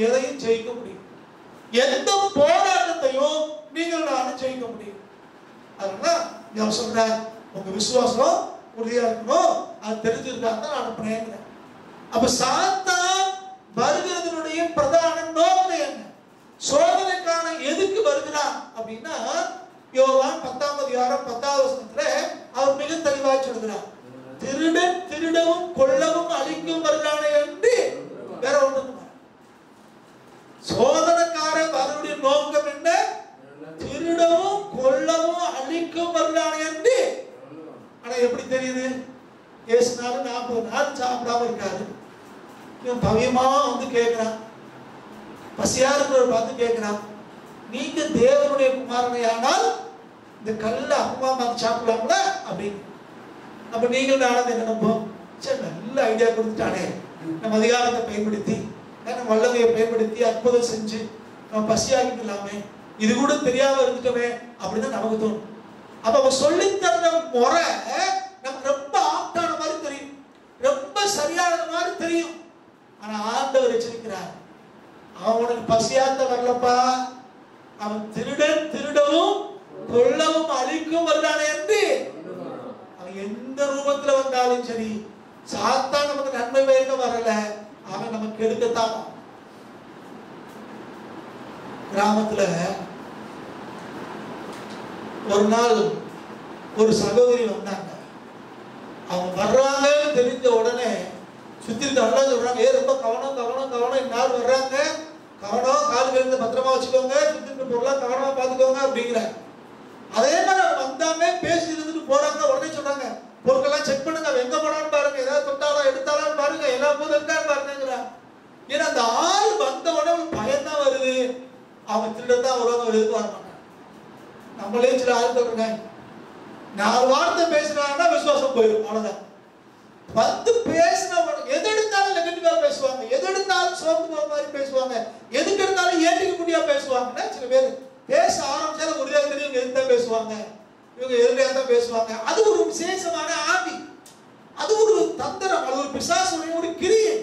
[SPEAKER 1] எதையும் ஜெயிக்க முடியும். எந்த போராட்டத்தையும் நீங்கள் நானும் ஜெயிக்க முடியும். அதனால சொல்ற உங்க விசுவாசம் உறுதியா இருக்கணும், அது தெரிஞ்சிருக்காங்க நான் அனுப்புறேன். அப்ப சாத்தான் வருகிறதுனுடைய பிரதான நோக்கம் என்ன? சோதனைக்கான எதுக்கு வருகிறான் அப்படின்னா, யோவான் 10ஆம் அதிகாரம் 10வது வசனத்துல அவர் மிக தெளிவாய் சொல்கிறார், திருடன் திருடவும் கொல்லவும் அழிக்கும் வருகிறானே என்று வேற ஒன்று. சோதனைக்காரன் அவருடைய நோக்கம் என்ன? திருடவும் கொல்லவும் அழிக்கும் வருகிறானே என்று. ஆனா எப்படி ஏசுனாரு 40 நாள் சாப்பிடாம இருக்காரு. இவன் பவியமா வந்து கேட்கிறான், பசியா இருக்கிறவர் பார்த்து கேட்கிறான், நீங்க தேவனுடைய குமாரனை ஆனால் இந்த கல்ல அப்பமா பார்த்து சாப்பிடலாம்ல அப்படின்னு. அப்ப நீங்கள் நானும் என்ன நம்புவோம், சரி நல்ல ஐடியா கொடுத்துட்டானே, நம்ம அதிகாரத்தை பயன்படுத்தி நம்ம வல்லமையை பயன்படுத்தி அற்புதம் செஞ்சு நம்ம பசியாகிக்கலாமே, இது கூட தெரியாம இருந்துட்டோமே அப்படின்னு நமக்கு தோணும். அப்ப அவன் சொல்லித்தர முறை நமக்கு ரொம்ப ஆப்டான மாதிரி தெரியும், ரொம்ப சரியான மாதிரி தெரியும். ஆனா ஆண்டவர் எச்சரிக்கிறார், அவன் உனக்கு பசியாத்த வரலப்பா, அவன் திருடன் திருடவும் கொல்லவும் அழிக்கும் வருடானே என்று. அவன் எந்த ரூபத்துல வந்தாலும் சரி, சாத்தான் நமக்கு நன்மை வேண்ட வரல, அவன் நமக்கு எடுக்கத்தான். கிராமத்துல ஒரு நாள் ஒரு சகோதரி வந்தாங்க. அவங்க வர்றாங்கன்னு தெரிஞ்ச உடனே சுத்தி நல்லா சொல்றாங்க, ரொம்ப கவனம் கவனம் கவனம், இன்னார் வர்றாங்க, கவனம், காலுக்கு இருந்து பத்திரமா வச்சுக்கோங்க, சுத்தி பொருளா கவனமா பாத்துக்கோங்க அப்படிங்கிற. அதே மாதிரி வந்தாமே பேசி இருந்துட்டு போறாங்க. உடனே சொல்றாங்க, பொருட்கள்லாம் செக் பண்ணுங்க, எங்க போனான்னு பாருங்க, ஏதாவது தொட்டாலும் எடுத்தாலும் பாருங்க, எல்லா போதும் இருக்கான்னு பாருங்க. ஏன்னா அந்த ஆள் வந்த உடனே பயம்தான் வருது, அவங்க திருடத்தான் வருவாங்க, எதுக்கு வர மாட்டாங்க. நம்மளே சில ஆள் சொல்றாங்க, 4 வார்த்தை பேசுறாங்கன்னா விசுவாசம் போயிடும், அவ்வளவுதான். வந்து பேசின எது எடுத்தாலும் நெகட்டிவா பேசுவாங்க, எது எடுத்தாலும் சோர்ந்து போற மாதிரி பேசுவாங்க, எதுக்கு எடுத்தாலும் ஏற்றுக்க முடியாம பேசுவாங்கன்னா சில பேர் பேச ஆரம்பிச்சாலும் உறுதியா தெரியும் எதுதான் பேசுவாங்க, இவங்க எதிரியா தான் பேசுவாங்க. அது ஒரு விசேஷமான ஆவி, அது ஒரு தந்திரம், அது ஒரு பிசாசுடைய ஒரு கிரியை,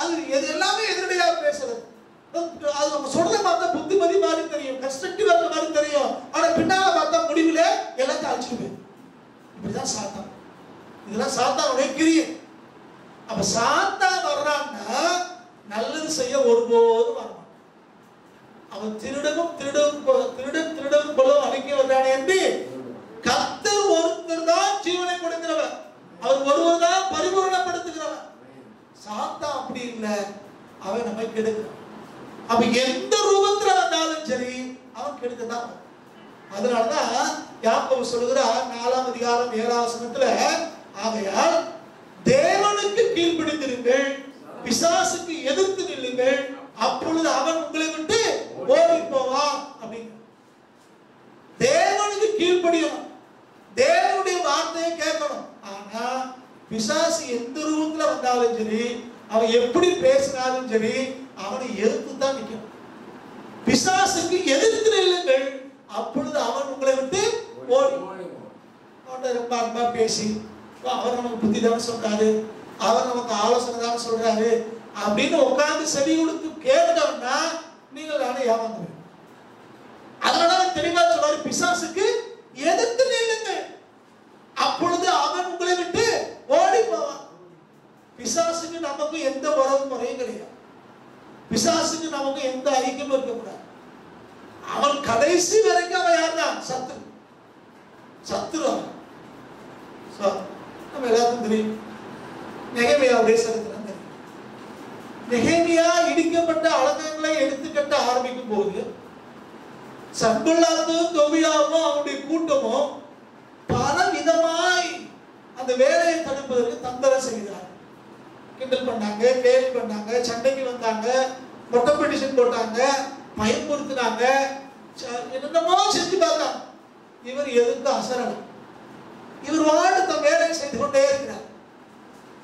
[SPEAKER 1] அது எது எல்லாமே எதிரடையா பேசுறது. அது நம்ம சொல்ற பார்த்தா புத்திமதி மாதிரி தெரியும், கன்ஸ்ட்ரக்டிவா இருக்க மாதிரி தெரியும், ஆனா பின்னால பார்த்தா முடிவுல எல்லாத்தையும் அழிச்சிட்டு போயிடும். இப்படிதான் சாத்தான், இதெல்லாம் சாத்தானுடைய கிரியை. அப்ப சாத்தான் வர்றான்னா நல்லது செய்ய ஒருபோதும் வரமாட்டான். அவன் திருடவும் திருடவும் கொள்ளவும் அழிக்க வர்றானே என்று. கர்த்தர் ஒருத்தர் தான் ஜீவனை கொடுக்கிறவர், அவர் ஒருவர் தான் பரிபூரணப்படுத்துகிறவர். சாத்தான் அப்படி இல்லை, அவன் நம்மை கெடுக்கிறான். அப்ப எந்த ரூபத்துல வந்தாலும் சரி அவன் கெடுக்கத்தான். அதனாலதான் யாக்கோபு சொல்லுகிறார் 4ஆம் அதிகாரம் 7ஆம் வசனத்துல, ஆகையால் தேவனுக்கு கீழ்ப்படிந்திருங்கள், பிசாசுக்கு எதிர்த்து நில்லுங்கள், அப்பொழுது அவன் உங்களை விட்டு ஓடி போவான் அப்படின்னு. தேவனுக்கு கீழ்ப்படியணும், தேவனுடைய வார்த்தையை கேட்கணும். ஆனா பிசாசு எந்த ரூபத்துல வந்தாலும் சரி, அவன் எப்படி பேசினாலும் சரி, அவனை எதிர்த்து தான் நிற்கணும். பிசாசுக்கு எதிர்த்து நில்லுங்கள், அப்பொழுது அவன் உங்களை விட்டு ஓடி. ரொம்ப அன்பா பேசி, அவர் நமக்கு புத்தி தானே சொல்றாரு, அவர் நமக்கு ஆலோசனை தானே சொல்றாரு அப்படின்னு உட்கார்ந்து செவி கொடுத்து கேட்டோம்னா நீங்கள் தானே ஏமாந்துருவீங்க. அதனால தெளிவா சொல்றாரு, பிசாசுக்கு எதிர்த்து நில்லுங்கள், அப்பொழுது அவன் உங்களை விட்டு ஓடி போவான். பிசாசுக்கு நமக்கு எந்த உறவு முறையும் கிடையாது, பிசாசுக்கு நமக்கு எந்த ஐக்கியமும் இருக்கக்கூடாது. அவன் கடைசி வரைக்கும் அவன் யார்தான்? சத்துரு. அவன் நம்ம எல்லாருக்கும் தெரியும், நெகேமியாவுடைய சரித்திரம் தெரியும். நெகேமியா இடிக்கப்பட்ட அலங்கங்களை எடுத்து கட்ட ஆரம்பிக்கும் போது சன்பல்லாத்தும் தொபியாவும் அவனுடைய கூட்டமும் பல விதமாய் அந்த வேலையை தடுப்பதற்கு தந்திரம் செய்கிறார். கிண்டல் பண்ணாங்க, கேலி பண்ணாங்க, சண்டைக்கு வந்தாங்க, மொட்டை பெட்டிஷன் போட்டாங்க, பயன்படுத்தினாங்க, என்னென்னமோ செஞ்சு பார்த்தாங்க. இவர் எதுக்கு அசரல, இவர் வாடு தன் வேலையை செய்து கொண்டே இருக்கிறார்.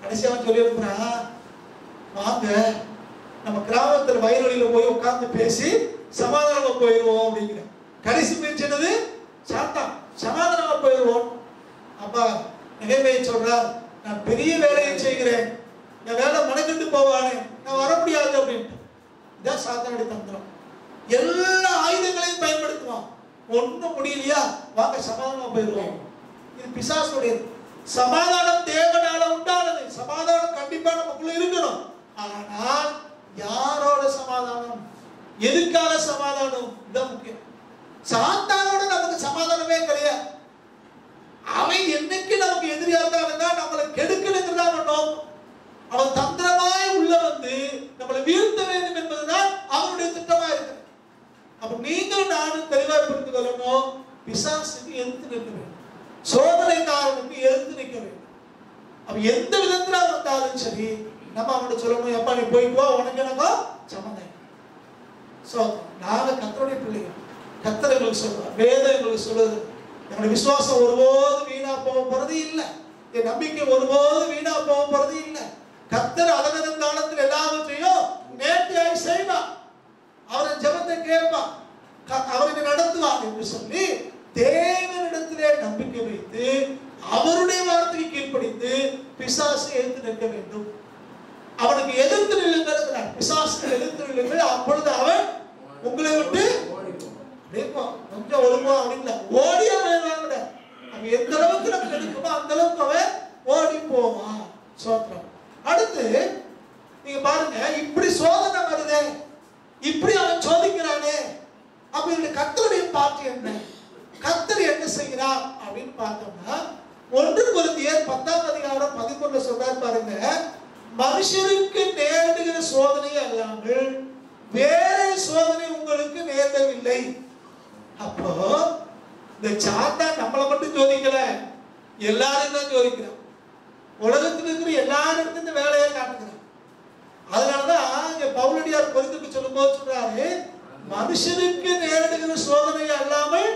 [SPEAKER 1] கடைசி அவன் சொல்லி இருக்கிறான், வாங்க நம்ம கிராமத்தில் வயல்வெளியில போய் உட்கார்ந்து பேசி சமாதானமா போயிடுவோம் அப்படிங்கிற. கடைசி முயற்சி என்னது? சாத்தான், சமாதானமா போயிடுவோம். அப்பா நெகேமியா சொல்றார், நான் பெரிய வேலையை செய்கிறேன், என் வேலை மனக்கண்டு போவானே, நான் வர முடியாது அப்படின்ட்டு. இதான் சாத்தானுடைய தந்திரம். எல்லா ஆயுதங்களையும் பயன்படுத்துவான், ஒன்னும் முடியலையா, வாங்க சமாதானமா போயிடுவோம். இது பிசாசுடைய. சமாதானம் தேவனால உண்டானது, சமாதானம் கண்டிப்பா நமக்குள்ள இருக்கணும். ஆனால் யாரோட சமாதானம், எதுக்காக சமாதானம், இதுதான் முக்கியம். சாத்தானோட நமக்கு சமாதானமே கிடையாது. அவன் என்னைக்கு நமக்கு எதிரியாக இருந்தா நம்மளை கெடுக்கணுங்கிறதா நோக்கம். அவன் தந்திரமாய் உள்ள வந்து நம்மளை வீழ்த்த வேண்டும் என்பதுதான் அவனுடைய திட்டமா இருக்கு. அப்ப நீங்களும் நானும் தெளிவா புரிந்து கொள்ளணும், பிசாசுக்கு எதிர்த்து நிற்க வேண்டும், சோதனைக்காரனுக்கு எதிர்த்து நிற்க வேண்டும். அவன் எந்த விதத்துல வந்தாலும் சரி நம்ம அவனை சொல்லணும், எப்பா நீ போயிட்டு வா, உனக்கு எனக்கும் சம்மந்தம். சோ நாங்க கர்த்தருடைய பிள்ளைகள். கர்த்தர் எங்களுக்கு சொல்றார், வேதம் எங்களுக்கு சொல்லுது, என்னுடைய விசுவாசம் ஒருபோதும் வீணா போக போறது இல்லை, என் நம்பிக்கை ஒருபோதும் வீணா போக போறது இல்லை. கர்த்தர் அதனதன் காலத்தில் எல்லாவற்றையும் நேர்த்தியாய் செய்வார். அவரை ஜெபத்தை கேட்பார், அவரை நடத்துவார் என்று சொல்லி தேவனிடத்திலே நம்பிக்கை வைத்து அவருடைய வார்த்தைக்கு கீழ்ப்படிந்து பிசாசை எதிர்த்து நிற்க வேண்டும். அவனுக்கு எதிர்த்து நில்லுங்கள், பிசாசுக்கு எதிர்த்து நில்லுங்கள், அப்பொழுது அவன் உங்களை விட்டு கொஞ்சம் ஒழுங்கா அப்படின்னு ஓடியா வேணாங்க. அவன் எந்த அளவுக்கு நமக்கு எடுக்குமோ அந்த அளவுக்கு அவன் ஓடி போவான். சோத்திரம். அடுத்து நீங்க பாருங்க, இப்படி சோதனை வருதே, இப்படி அவன் சோதிக்கிறானே, அப்ப இந்த கர்த்தருடைய பாட்டு என்ன, கர்த்தர் என்ன செய்கிறார் அப்படின்னு பார்த்தோம்னா 1 கொரிந்தியர் 10ஆம் அதிகாரம் 11 சொல்றாரு பாருங்க, மனுஷருக்கு நேரிடுகிற சோதனை அல்லாமல் வேற சோதனை உங்களுக்கு நேரவில்லை. அப்போ இந்த சாத்தான் நம்மளை மட்டும் சோதிக்கல, எல்லாரும் தான் சோதிக்கிறான். உலகத்தில் இருக்கிற எல்லாரும் இந்த வேலையை காட்டுகிறான். அதனாலதான் இங்க பவுலடியார் கொரிந்தியருக்கு சொல்லும்போது சொல்றாரு, மனுஷனுக்கு நேரிடுகிற சோதனை அல்லாமல்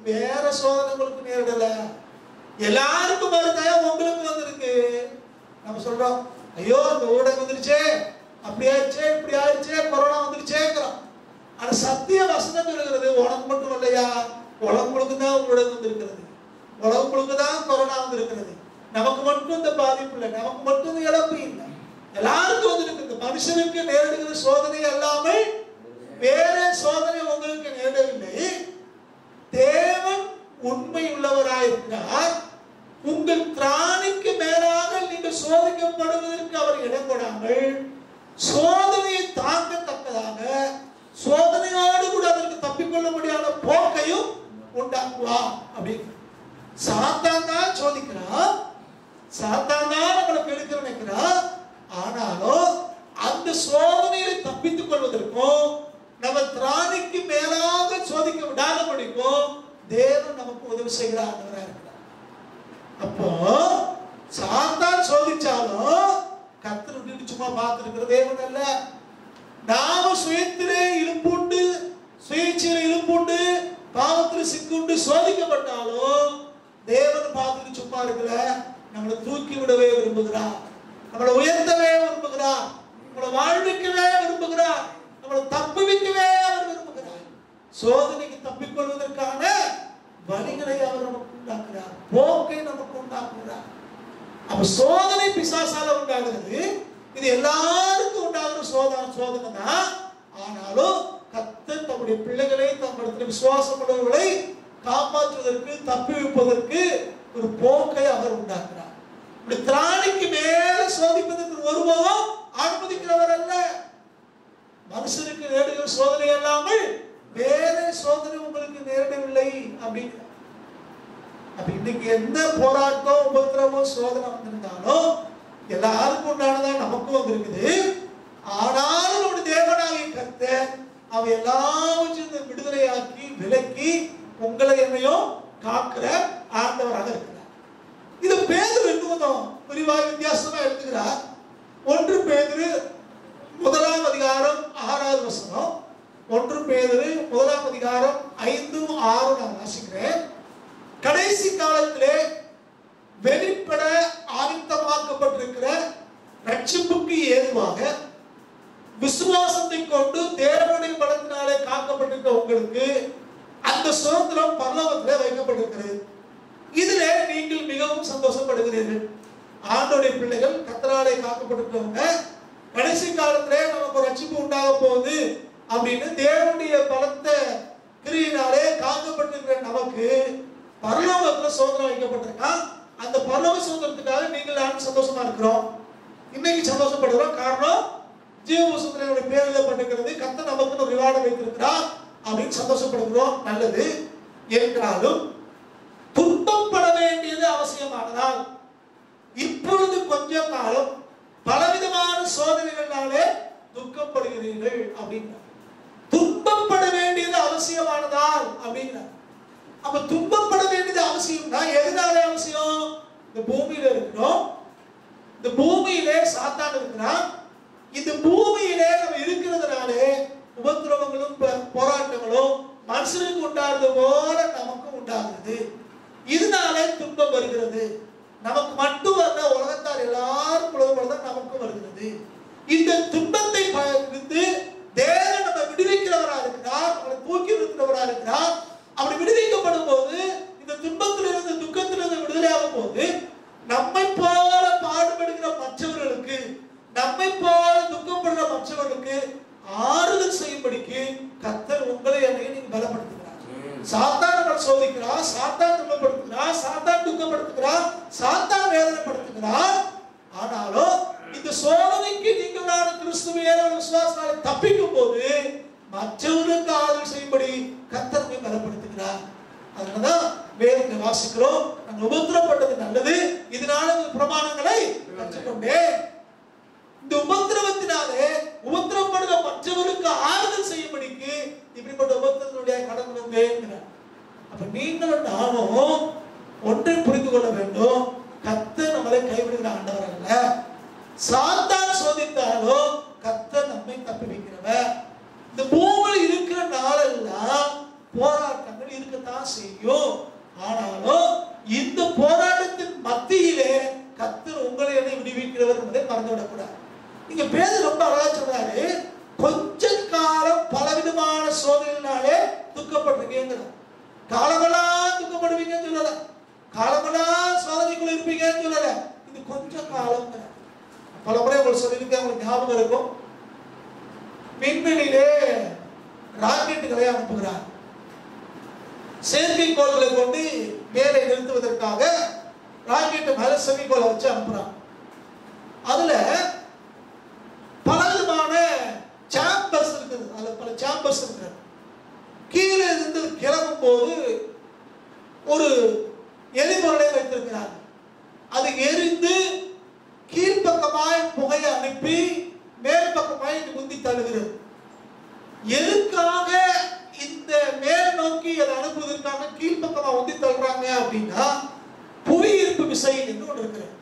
[SPEAKER 1] வேற சோதனை உங்களுக்கு நேரிடல. எல்லாருக்கும் வருதா, உங்களுக்கு வந்திருக்கு. நம்ம சொல்றோம், ஐயோ இந்த ஊடகம் வந்துருச்சே, அப்படி ஆயிடுச்சே, இப்படி ஆயிடுச்சே, கொரோனா வந்துருச்சேங்கிறோம். ஆனா சத்திய வசனம் சொல்லுகிறது, உனக்கு மட்டும் இல்லையா, உலகம் முழுக்க தான் ஊடகம் வந்திருக்கிறது, உலகம் முழுக்க தான் கொரோனா வந்திருக்கிறது. நமக்கு மட்டும் இந்த பாதிப்பு இல்லை, நமக்கு மட்டும் இந்த இழப்பு இல்லை, எல்லாருக்கும் வந்திருக்கிறது. மனுஷனுக்கு நேரிடுகிற சோதனை அல்லாமல் வேற சோதனை உங்களுக்கு நேரவில்லை. தேவன் உண்மை உள்ளவராயிருக்கிறார். உங்கள் திராணிக்கு மேலாக நீங்கள் சோதிக்கப்படுவதற்கு அவர் இடம் கொடாமல் சோதனையை தாங்கத்தக்கதாக சோதனையோடு கூட அதற்கு தப்பிக்கொள்ள முடியாத போக்கையும் உண்டாக்குவா. அப்படின்னு சாத்தான் தான் சோதிக்கிறான், சாத்தான் தான் நம்மளை கெடுக்க நினைக்கிறான். ஆனாலும் அந்த சோதனையை தப்பித்துக் கொள்வதற்கும் நம்ம திராணிக்கு மேலாக சோதிக்க விடாத முடிக்கும் தேவன் நமக்கு உதவி செய்கிற ஆண்டவராக இருக்கிறார். அப்போ சாத்தான் சோதிச்சாலும் கர்த்தர் விட்டு சும்மா பார்த்திருக்கிற தேவன் அல்ல. நாம சுயத்திலே இழுப்புண்டு, சுயேட்சையில இழுப்புண்டு, பாவத்தில் சிக்குண்டு சோதிக்கப்பட்டாலும் தேவன் பார்த்துட்டு சும்மா இருக்கல, நம்மளை தூக்கி விடவே விரும்புகிறார், நம்மளை உயர்த்தவே விரும்புகிறார், நம்மளை வாழ்விக்கவே விரும்புகிறார், நம்மளை தப்புவிக்கவே அவர் விரும்புகிறார். சோதனைக்கு தப்பிக்கொள்வதற்கான வழிகளை அவர் நமக்கு உண்டாக்குறார், போக்கை நமக்கு உண்டாக்குறார். அப்ப சோதனை பிசாசால உண்டாகிறது, இது எல்லாருக்கும் உண்டாகிற சோதனை தான். ஆனாலும் கர்த்தர் தம்முடைய பிள்ளைகளை, தம்மிடத்தில் விசுவாசம் உள்ளவர்களை காப்பாற்றுவதற்கு, தப்புவிப்பதற்கு ஒரு போக்கை அவர் உண்டாக்குறார். இப்படி திராணிக்கு மேல சோதிப்பதற்கு ஒருபோதும் அனுமதிக்கிறவர் அல்ல. மனுஷனுக்கு நேரிடுகிற சோதனை அல்லாமல் வேற சோதனை உங்களுக்கு நேரிடவில்லை அப்படிங்கிற. அப்ப இன்னைக்கு என்ன போராட்டம், உபத்திரமோ, சோதனை வந்திருந்தாலும் எல்லாருக்கும் உண்டானதான் நமக்கும் வந்திருக்குது. ஆனாலும் நம்முடைய தேவனாகிய கர்த்தர் அவ எல்லாவற்றையும் விடுதலையாக்கி விலக்கி உங்களை என்னையும் காக்கிற ஆண்டவராக இருக்கிறார். இது பேதுரு இன்னும் விரிவாக வித்தியாசமா எடுத்துக்கிறார். 1 பேதுரு 1ஆம் அதிகாரம் 6வது வசனம். 1 பேதுரு 1ஆம் அதிகாரம் 5, 6 நான் வாசிக்கிறேன். கடைசி காலத்திலே வெளிப்பட ஆயத்தமாக்கப்பட்டிருக்கிற ரட்சிப்புக்கு ஏதுவாக விசுவாசத்தை கொண்டு தேவனுடைய பலத்தினாலே காக்கப்பட்டிருக்கிற உங்களுக்கு அந்த சுதந்திரம் பரலோகத்திலே வைக்கப்பட்டிருக்கிறது. இதிலே நீங்கள் மிகவும் சந்தோஷப்படுகிறீர்கள். ஆண்டவருடைய பிள்ளைகள், கர்த்தராலே காக்கப்பட்டிருக்கிறவங்க, கடைசி காலத்திலே நமக்கு ஒரு ரட்சிப்பு உண்டாக போகுது அப்படின்னு தேவனுடைய பலத்த கிரியினாலே காக்கப்பட்டிருக்கிற நமக்கு பரலோகத்துல சோதனை வைக்கப்பட்டிருக்கான். அந்த பரலோக சோதனத்துக்காக நீங்கள் நான் சந்தோஷமா இருக்கிறோம். இன்னைக்கு சந்தோஷப்படுகிறோம். காரணம், ஜீவபுஸ்தகத்திலே பேர் எழுதப்பட்டிருக்கிறது, கர்த்தர் நமக்கு ஒரு ரிவார்டை வைத்திருக்கிறார் அப்படின்னு சந்தோஷப்படுகிறோம். நல்லது. என்றாலும் துன்பப்பட வேண்டியது அவசியமானதால் இப்பொழுது கொஞ்ச காலம் பலவிதமான சோதனைகளாலே துக்கப்படுகிறீர்கள் அப்படின்னா, துன்பப்பட வேண்டியது அவசியமானதால் அப்படின்னா, அப்ப துன்பப்பட வேண்டியது அவசியம்னா எதனால அவசியம்? இந்த பூமியில இருக்கிறோம், இந்த பூமியிலே சாத்தான் இருக்கிறான். இந்த பூமியிலே நம்ம இருக்கிறதுனாலே உபத்திரவங்களும் போராட்டங்களும் மனுஷனுக்கு உண்டாகிறது போல நமக்கும் உண்டாகிறது. இதனாலே துன்பம் வருகிறது. நமக்கு மட்டும் வரல, உலகத்தார் எல்லாரும் தான் நமக்கும் வருகிறது. இந்த துன்பத்தை இருந்து தேவன் நம்ம விடுவிக்கிறவரா இருக்கிறார், நம்மளை தூக்கி நிறுத்துறவரா இருக்கிறார். அப்படி விடுவிக்கப்படும் போது, இந்த துன்பத்திலிருந்து துக்கத்திலிருந்து விடுதலையாகும் போது, நம்மை போல பாடுபடுகிற மற்றவர்களுக்கு, நம்மை போல துக்கப்படுகிற மற்றவர்களுக்கு ஆறுதல் செய்யும்படிக்கு கர்த்தர் உங்களை என்னையும் நீங்க பலப்படுத்துகிறார். சாத்தான் நம்மளை சோதிக்கிறார், சாத்தான் துன்பப்படுத்துகிறார், சாத்தான் துக்கப்படுத்துகிறார், சாத்தான் வேதனைப்படுத்துகிறார். ஆனாலும் இந்த சோதனைக்கு நீங்களான கிறிஸ்துவியர் விசுவாசத்தால் தப்பிக்கும் போது மற்றவர்களுக்கு ஆறுதல் செய்யும்படி கர்த்தர் உங்களை பலப்படுத்துகிறார். அதனாலதான் வேதத்தை வாசிக்கிறோம், நாங்கள் உபத்திரப்பட்டது நல்லது, இதனால பிரமாணங்களை கற்றுக்கொண்டேன். இந்த உபத்திரவத்தினாலே உபத்திரப்படுகிற மற்றவர்களுக்கு ஆறுதல் செய்யும்படிக்கு இப்படிப்பட்ட உபத்திரத்தினுடைய கடந்து வந்தேன். அப்ப நீங்களும் நானும் ஒன்றை புரிந்து கொள்ள வேண்டும், கர்த்தர் நம்மளை கைவிடுகிற ஆண்டவர் அல்ல. சாத்தான் சோதித்தாலோ கர்த்தர் நம்மை தப்பி வைக்கிறவர். இந்த பூமியில் இருக்கிற நாளெல்லாம் போராட்டங்கள் இருக்கத்தான் செய்யும். ஆனாலும் இந்த போராட்டத்தின் மத்தியிலே கர்த்தர் உங்களை என்னை விடுவிக்கிறவர் என்பதை மறந்துவிடக்கூடாது. இங்க பேர் ரொம்ப அழகா சொல்றாரு, கொஞ்ச காலம் பலவிதமான சோதனையினாலே துக்கப்படுறீங்க. காலமெல்லாம் துக்கப்படுவீங்கன்னு சொல்லல, காலமெல்லாம் சோதனைக்குள்ள இருப்பீங்கன்னு சொல்லல, இது கொஞ்ச காலம். பல முறை உங்களுக்கு சொல்லியிருக்கேன், உங்களுக்கு ஞாபகம் இருக்கும். விண்வெளியிலே ராக்கெட்டுகளை அனுப்புகிறார். செயற்கைக்கோள்களை கொண்டு மேலே நிறுத்துவதற்காக ராக்கெட்டு மேல செவிக்கோளை வச்சு அனுப்புறான். அதுல பலவிதமான சாம்பர்ஸ் இருக்குது, அதுல பல சாம்பர்ஸ் இருக்கு. கீழே இருந்து கிளம்பும் போது ஒரு எரிபொருளை வைத்திருக்கிறார். அது எரிந்து கீழ்பக்கமாய் புகையை அனுப்பி மேல் பக்கமாய் முந்தி தள்ளுகிறது. எதுக்காக இந்த மேல் நோக்கி அதை அனுப்புவதற்காக கீழ்பக்கமா உந்தி தள்ளுறாங்க அப்படின்னா, புவி ஈர்ப்பு விசை என்று ஒன்று இருக்கிறது.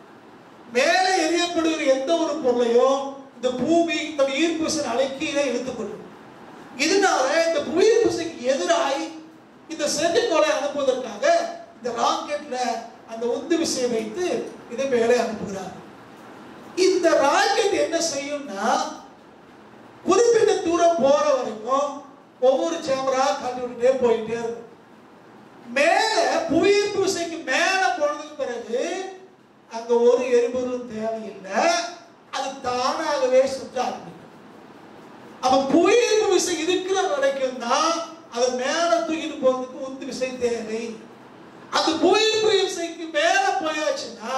[SPEAKER 1] மேலே எரியப்படுகிற எந்த ஒரு பொருளையும் இந்த பூமி இந்த ஈர்ப்பு விசை அலைக்கீழே இழுத்துக்கொள்ளும். இதனால இந்த புவி ஈர்ப்பு விசைக்கு எதிராய் இந்த செயற்கைக்கோளை அனுப்புவதற்காக இந்த ராக்கெட்ல அந்த உந்து விசையை வைத்து இதை மேலே அனுப்புகிறார். இந்த ராக்கெட் என்ன செய்யும்னா, குறிப்பிட்ட தூரம் போற வரைக்கும் ஒவ்வொரு சேம்பரா காட்டி விட்டுட்டே போயிட்டே இருக்கும். மேல புவியீர்ப்பு விசைக்கு மேல போனதுக்கு பிறகு அங்க ஒரு எரிபொருளும் தேவையில்லை, அது தானாகவே சுற்ற ஆரம்பிக்கும். அப்ப புவியீர்ப்பு விசை இருக்கிற வரைக்கும் தான் அது மேல தூக்கிட்டு போறதுக்கு உந்து விசை தேவை. அது புவியீர்ப்பு விசைக்கு மேல போயாச்சுன்னா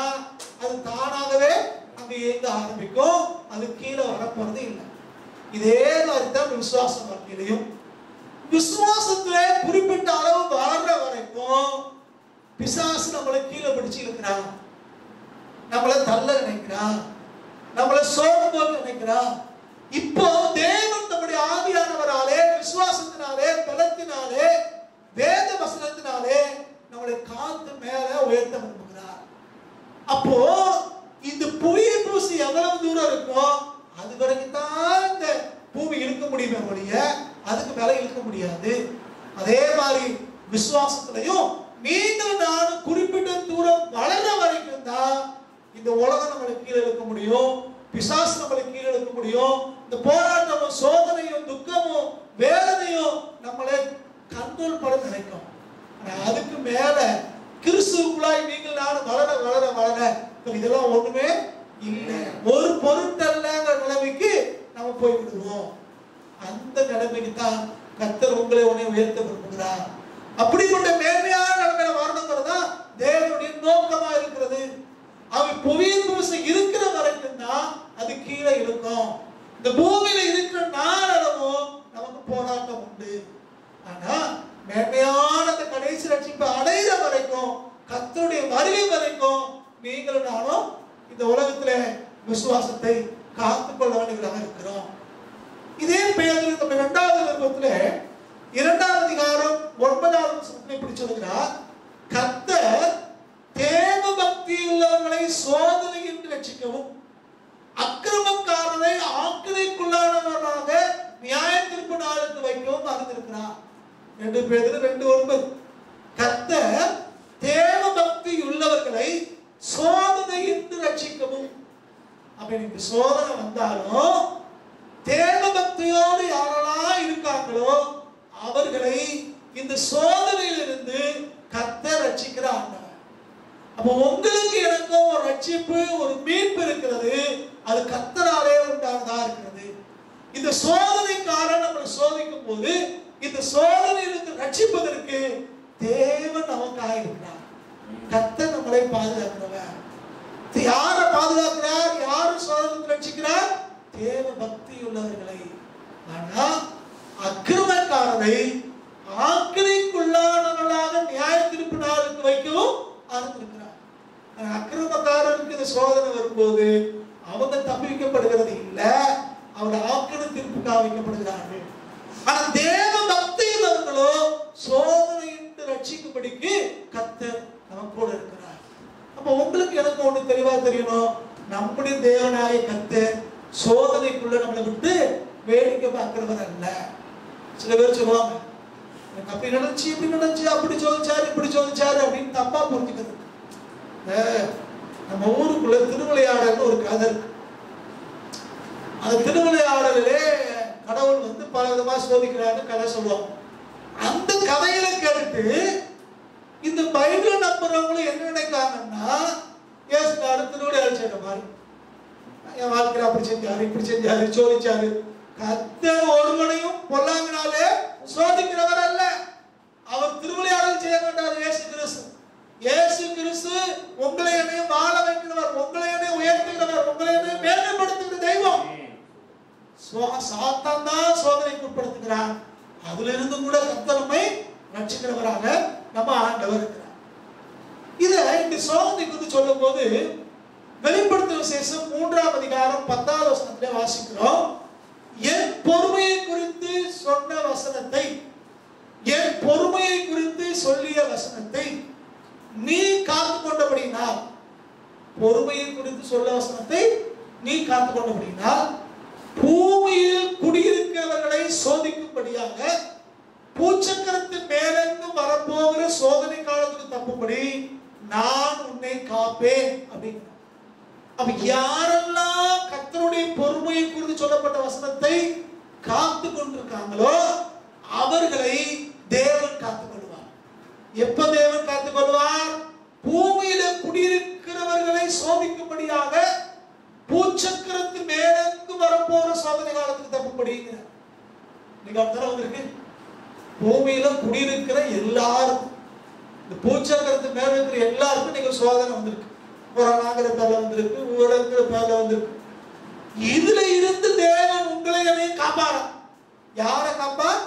[SPEAKER 1] அது தானாகவே அங்க இயங்க ஆரம்பிக்கும், அது கீழே வரப்போறது இல்லை. இதே மாதிரி தான் விசுவாச வாழ்க்கையிலையும், விசுவாசத்துல குறிப்பிட்ட அளவு வளர்ற வரைக்கும் பிசாசு நம்மளை கீழே பிடிச்சு இருக்கிறான், நம்மளை தள்ள நினைக்கிறான், நம்மளை சோர்ந்து நினைக்கிறான். இப்போ தேவன் நம்முடைய ஆவியானவராலே, விசுவாசத்தினாலே, பலத்தினாலே, வேத வசனத்தினாலே நம்மளை காத்து மேல உயர்த்த விரும்புகிறார். அப்போ இந்த புவியீர்ப்பு விசை எவ்வளவு தூரம் இருக்கோ அது வரைக்கும் தான் இந்த பூமி இழுக்க முடியுமே ஒழிய அதுக்கு மேல இழுக்க முடியாது. அதே மாதிரி விசுவாசத்திலையும் மீண்டும் நானும் குறிப்பிட்ட தூரம் வளர்ற வரைக்கும் தான் இந்த உலகம் நம்மளை கீழே இழுக்க முடியும், பிசாசு நம்மளை கீழே இழுக்க முடியும். இந்த போராட்டமும் சோதனையும் துக்கமும் வேதனையும் நம்மளை கண்ட்ரோல் பண்ண நினைக்கும். அதுக்கு மேல கிறிஸ்துவுக்குள்ளாய் நீங்கள் நானும் வளர வளர வளர இதெல்லாம் ஒண்ணுமே இல்லை, ஒரு பொருட்டல்லங்கிற நிலைமைக்கு நம்ம போய் விடுவோம். அந்த நிலைமைக்கு தான் கர்த்தர் உங்களை உடனே உயர்த்த விரும்புகிறார். அப்படிப்பட்ட மேன்மையான நிலைமையில வரணுங்கிறதா தேவனுடைய நோக்கமா இருக்கிறது. அவன் புவியின் விசை இருக்கிற வரைக்கும் தான் அது கீழே இருக்கும். இந்த பூமியில இருக்கிற நாளளவும் நமக்கு போராட்டம் உண்டு. ஆனா மேன்மையான அந்த கடைசி ரட்சிப்பை அடைகிற வரைக்கும், கர்த்தருடைய வருகை வரைக்கும் நீங்களும் நானும் இந்த உலகத்துல விசுவாசத்தை காத்துக்கொள்ள வேண்டியதாக இருக்கிறோம். இதே பெயரில் நம்ம 2வது நிருபத்துல 2ஆம் அதிகாரம் 9வது வசனத்தை இப்படி சொல்கிறார், கர்த்தர் தேவ பக்தி உள்ளவர்களை சோதனை என்று ரட்சிக்கவும் அக்கிரமக்காரனை ஆக்கினைக்குள்ளானவராக நியாய தீர்ப்பு நாளுக்கு வைக்கவும் அறிந்திருக்கிறார். 2 பேதுரு 2:9. கர்த்தர் தேவ பக்தி உள்ளவர்களை சோதனையின்றி ரட்சிக்கவும். அப்ப இந்த சோதனை வந்தாலும் தேவ பக்தியோடு யாரெல்லாம் இருக்காங்களோ அவர்களை இந்த சோதனையிலிருந்து கர்த்தர் ரட்சிக்கிறார். அப்ப உங்களுக்கு எனக்கும் ஒரு ரட்சிப்பு, ஒரு மீட்பு இருக்கிறது. அது கர்த்தராலே உண்டானதா இருக்கிறது. இந்த சோதனைக்காரன் நம்மளை சோதிக்கும் போது இந்த சோதனையிலிருந்து ரட்சிப்பதற்கு தேவன் நமக்காக இருக்கிறார். கர்த்தர் நம்மளை பாதுகாக்கிறவர். யாரை பாதுகாக்கிறார்? யாரும் சோதனை ரட்சிக்கிறார்? தேவ பக்தி உள்ளவர்களை. ஆனா அக்கிரமக்காரரை ஆக்கினைக்குள்ளானவர்களாக நியாய தீர்ப்பு நாளுக்கு வைக்கவும் அறிந்திருக்கிறார். அக்கிரமக்காரருக்கு இந்த சோதனை வரும்போது அவங்க தப்பிக்கப்படுகிறது இல்ல, அவங்க ஆக்கினை தீர்ப்புக்காக வைக்கப்படுகிறார்கள். ஆனா தேவ பக்தி உள்ளவர்களோ சோதனையின்றி ரட்சிக்கும்படிக்கு கர்த்தர் நமக்கோடு இருக்கிறார். அப்ப உங்களுக்கு எனக்கு ஒண்ணு தெளிவா தெரியணும், நம்முடைய தேவனாய கர்த்தர் சோதனைக்குள்ள நம்மளை விட்டு வேடிக்கை பார்க்கிறவர் அல்ல. சில பேர் சொல்லுவாங்க, எனக்கு அப்படி நடந்துச்சு, இப்படி நடந்துச்சு, அப்படி சோதிச்சாரு, இப்படி சோதிச்சாரு அப்படின்னு தப்பா புரிஞ்சுக்கிறது. நம்ம ஊருக்குள்ள திருவிளையாடல்னு ஒரு கதை இருக்கு. அந்த திருவிளையாடலே கடவுள் வந்து பல விதமா சோதிக்கிறான்னு கதை சொல்லுவாங்க. அந்த கதையில கேட்டு இந்த பைபிள் நம்புறவங்களும் என்ன நினைக்காங்கன்னா, இயேசுனாரு திருவிளையாடல் செய்யற மாதிரி, என் வாழ்க்கையில அப்படி செஞ்சாரு, இப்படி செஞ்சாரு, சோதிச்சாரு. கர்த்தர் ஒருவனையும் பொல்லாங்கினாலே சோதிக்கிறவர் அல்ல. அவர் திருவிளையாடல் செய்ய மாட்டார். இயேசு கிறிஸ்து, இயேசு கிறிஸ்து உங்களை என்னையும் வாழ வைக்கிறவர், உங்களை என்னையும் உயர்த்துகிறவர், உங்களை என்னையும் மேன்மைப்படுத்துகிற தெய்வம். சாத்தான் தான் சோதனைக்கு உட்படுத்துகிறார். அதுல இருந்து கூட கர்த்தர் நம்மை ரட்சிக்கிறவராக நம்ம ஆண்டவர் இருக்கிறார். இத இந்த சோதனை குறித்து சொல்லும் போது வெளிப்படுத்தும் விசேஷம் 3ஆம் அதிகாரம் 10வது வசனத்திலே வாசிக்கிறோம். என் பொறுமையை குறித்து சொன்ன வசனத்தை, என் பொறுமையை குறித்து சொல்லிய வசனத்தை நீ காத்து கொண்டபடினால், பொறுமையை குறித்து சொல்ல வசனத்தை நீ காத்து கொண்டபடினால் பூமியில் குடியிருக்கிறவர்களை சோதிக்கும்படியாக பூச்சக்கரத்தின் மேலெங்கும் வரப்போகிற சோதனை காலத்துக்கு தப்பும்படி நான் உன்னை காப்பேன் அப்படிங்கிற. அப்ப யாரெல்லாம் கர்த்தருடைய பொறுமையை குறித்து சொல்லப்பட்ட வசனத்தை காத்து கொண்டிருக்காங்களோ அவர்களை தேவன் காத்துக் கொள்வார். எப்ப தேவன் காத்துக் கொள்வார்? பூமியில குடியிருக்கிறவர்களை சோதிக்கும்படியாக பூச்சக்கரத்து மேலெங்கு வரப்போற சோதனை காலத்துக்கு தப்பும்படிங்கிற. நீங்க அர்த்தம் வந்திருக்கு. பூமியில குடியிருக்கிற எல்லாருக்கும், இந்த பூச்சக்கரத்து மேல இருக்கிற எல்லாருக்கும் நீங்க சோதனை வந்திருக்கு. கொரோனாங்கிற பேர்ல வந்திருக்கு, ஊரடங்கிற பேர்ல வந்திருக்கு. இதுல இருந்து தேவன் உங்களை என்னையும் காப்பாரா. யாரை காப்பார்?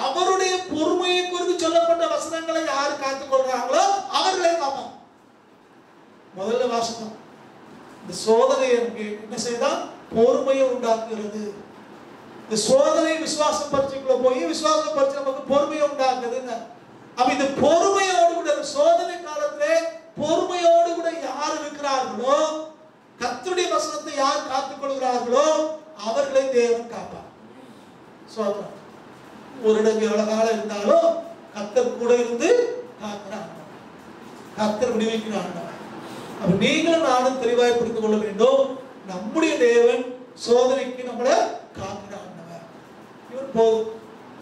[SPEAKER 1] அவருடைய பொறுமையை குறித்து சொல்லப்பட்ட வசனங்களை யாரு காத்துக் கொள்றாங்களோ அவர்களை காப்பார். முதல்ல வாசனம், இந்த சோதனை என்ன செய்தா? பொறுமையை உண்டாக்குகிறது. இந்த சோதனை விசுவாச பரீட்சைக்குள்ள போய் விசுவாச பரீட்சை நமக்கு பொறுமையை உண்டாக்குதுன்னு. அப்ப இந்த பொறுமையோடு கூட சோதனை காலத்திலே பொறுமையோடு கூட யார் இருக்கிறார்களோ, கர்த்தருடைய வசனத்தை யார் காத்துக் கொள்கிறார்களோ அவர்களை தேவன் காப்பார். சோதனை ஒரு இடம் எவ்வளவு காலம் இருந்தாலும் கர்த்தர் கூட இருந்து காக்கிறார், கர்த்தர் விடுவிக்கிறார். அப்ப நீங்களும் நானும் தெளிவாய் புரிந்து கொள்ள வேண்டும், நம்முடைய தேவன் சோதனைக்கு நம்மளை காக்கிறார். இவர் போதும்,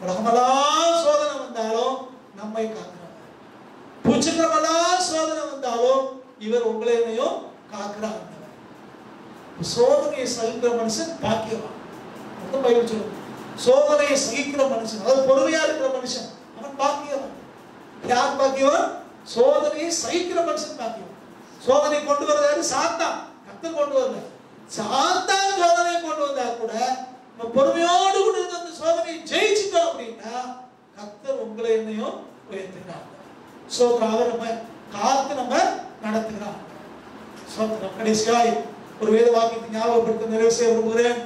[SPEAKER 1] உலகமெல்லாம் சோதனை வந்தாலும் நம்மை காக்கிறார். பூச்சக்கரமெல்லாம் சோதனை வந்தாலும் இவர் உங்களையும் காக்கிறார். சோதனையை சகிக்கிற மனுஷன் பாக்கியவான். பைபிள் சொல்லுங்க, சோதனையை சகிக்கிற மனுஷன், அதாவது பொறுமையா இருக்கிற மனுஷன் அவன் பாக்கியவான். யார் பாக்கியவான்? சோதனையை சகிக்கிற மனுஷன் பாக்கியவான். சோதனை கொண்டு வர்றாரு சாத்தான், கர்த்தர் கொண்டு வரல. சாத்தான் சோதனையை கொண்டு வந்தா கூட நம்ம பொறுமையோடு கூட அந்த சோதனையை ஜெயிச்சுட்டோம் அப்படின்னா கர்த்தர் உங்களை என்னையும் உயர்த்துகிறார். சோதனை அவர் நம்ம காத்து நம்ம நடத்துகிறார். சோதனை கடைசியாய் ஒரு வேத வாக்கியத்தை ஞாபகப்படுத்த நிறைவு செய்ய விரும்புகிறேன்.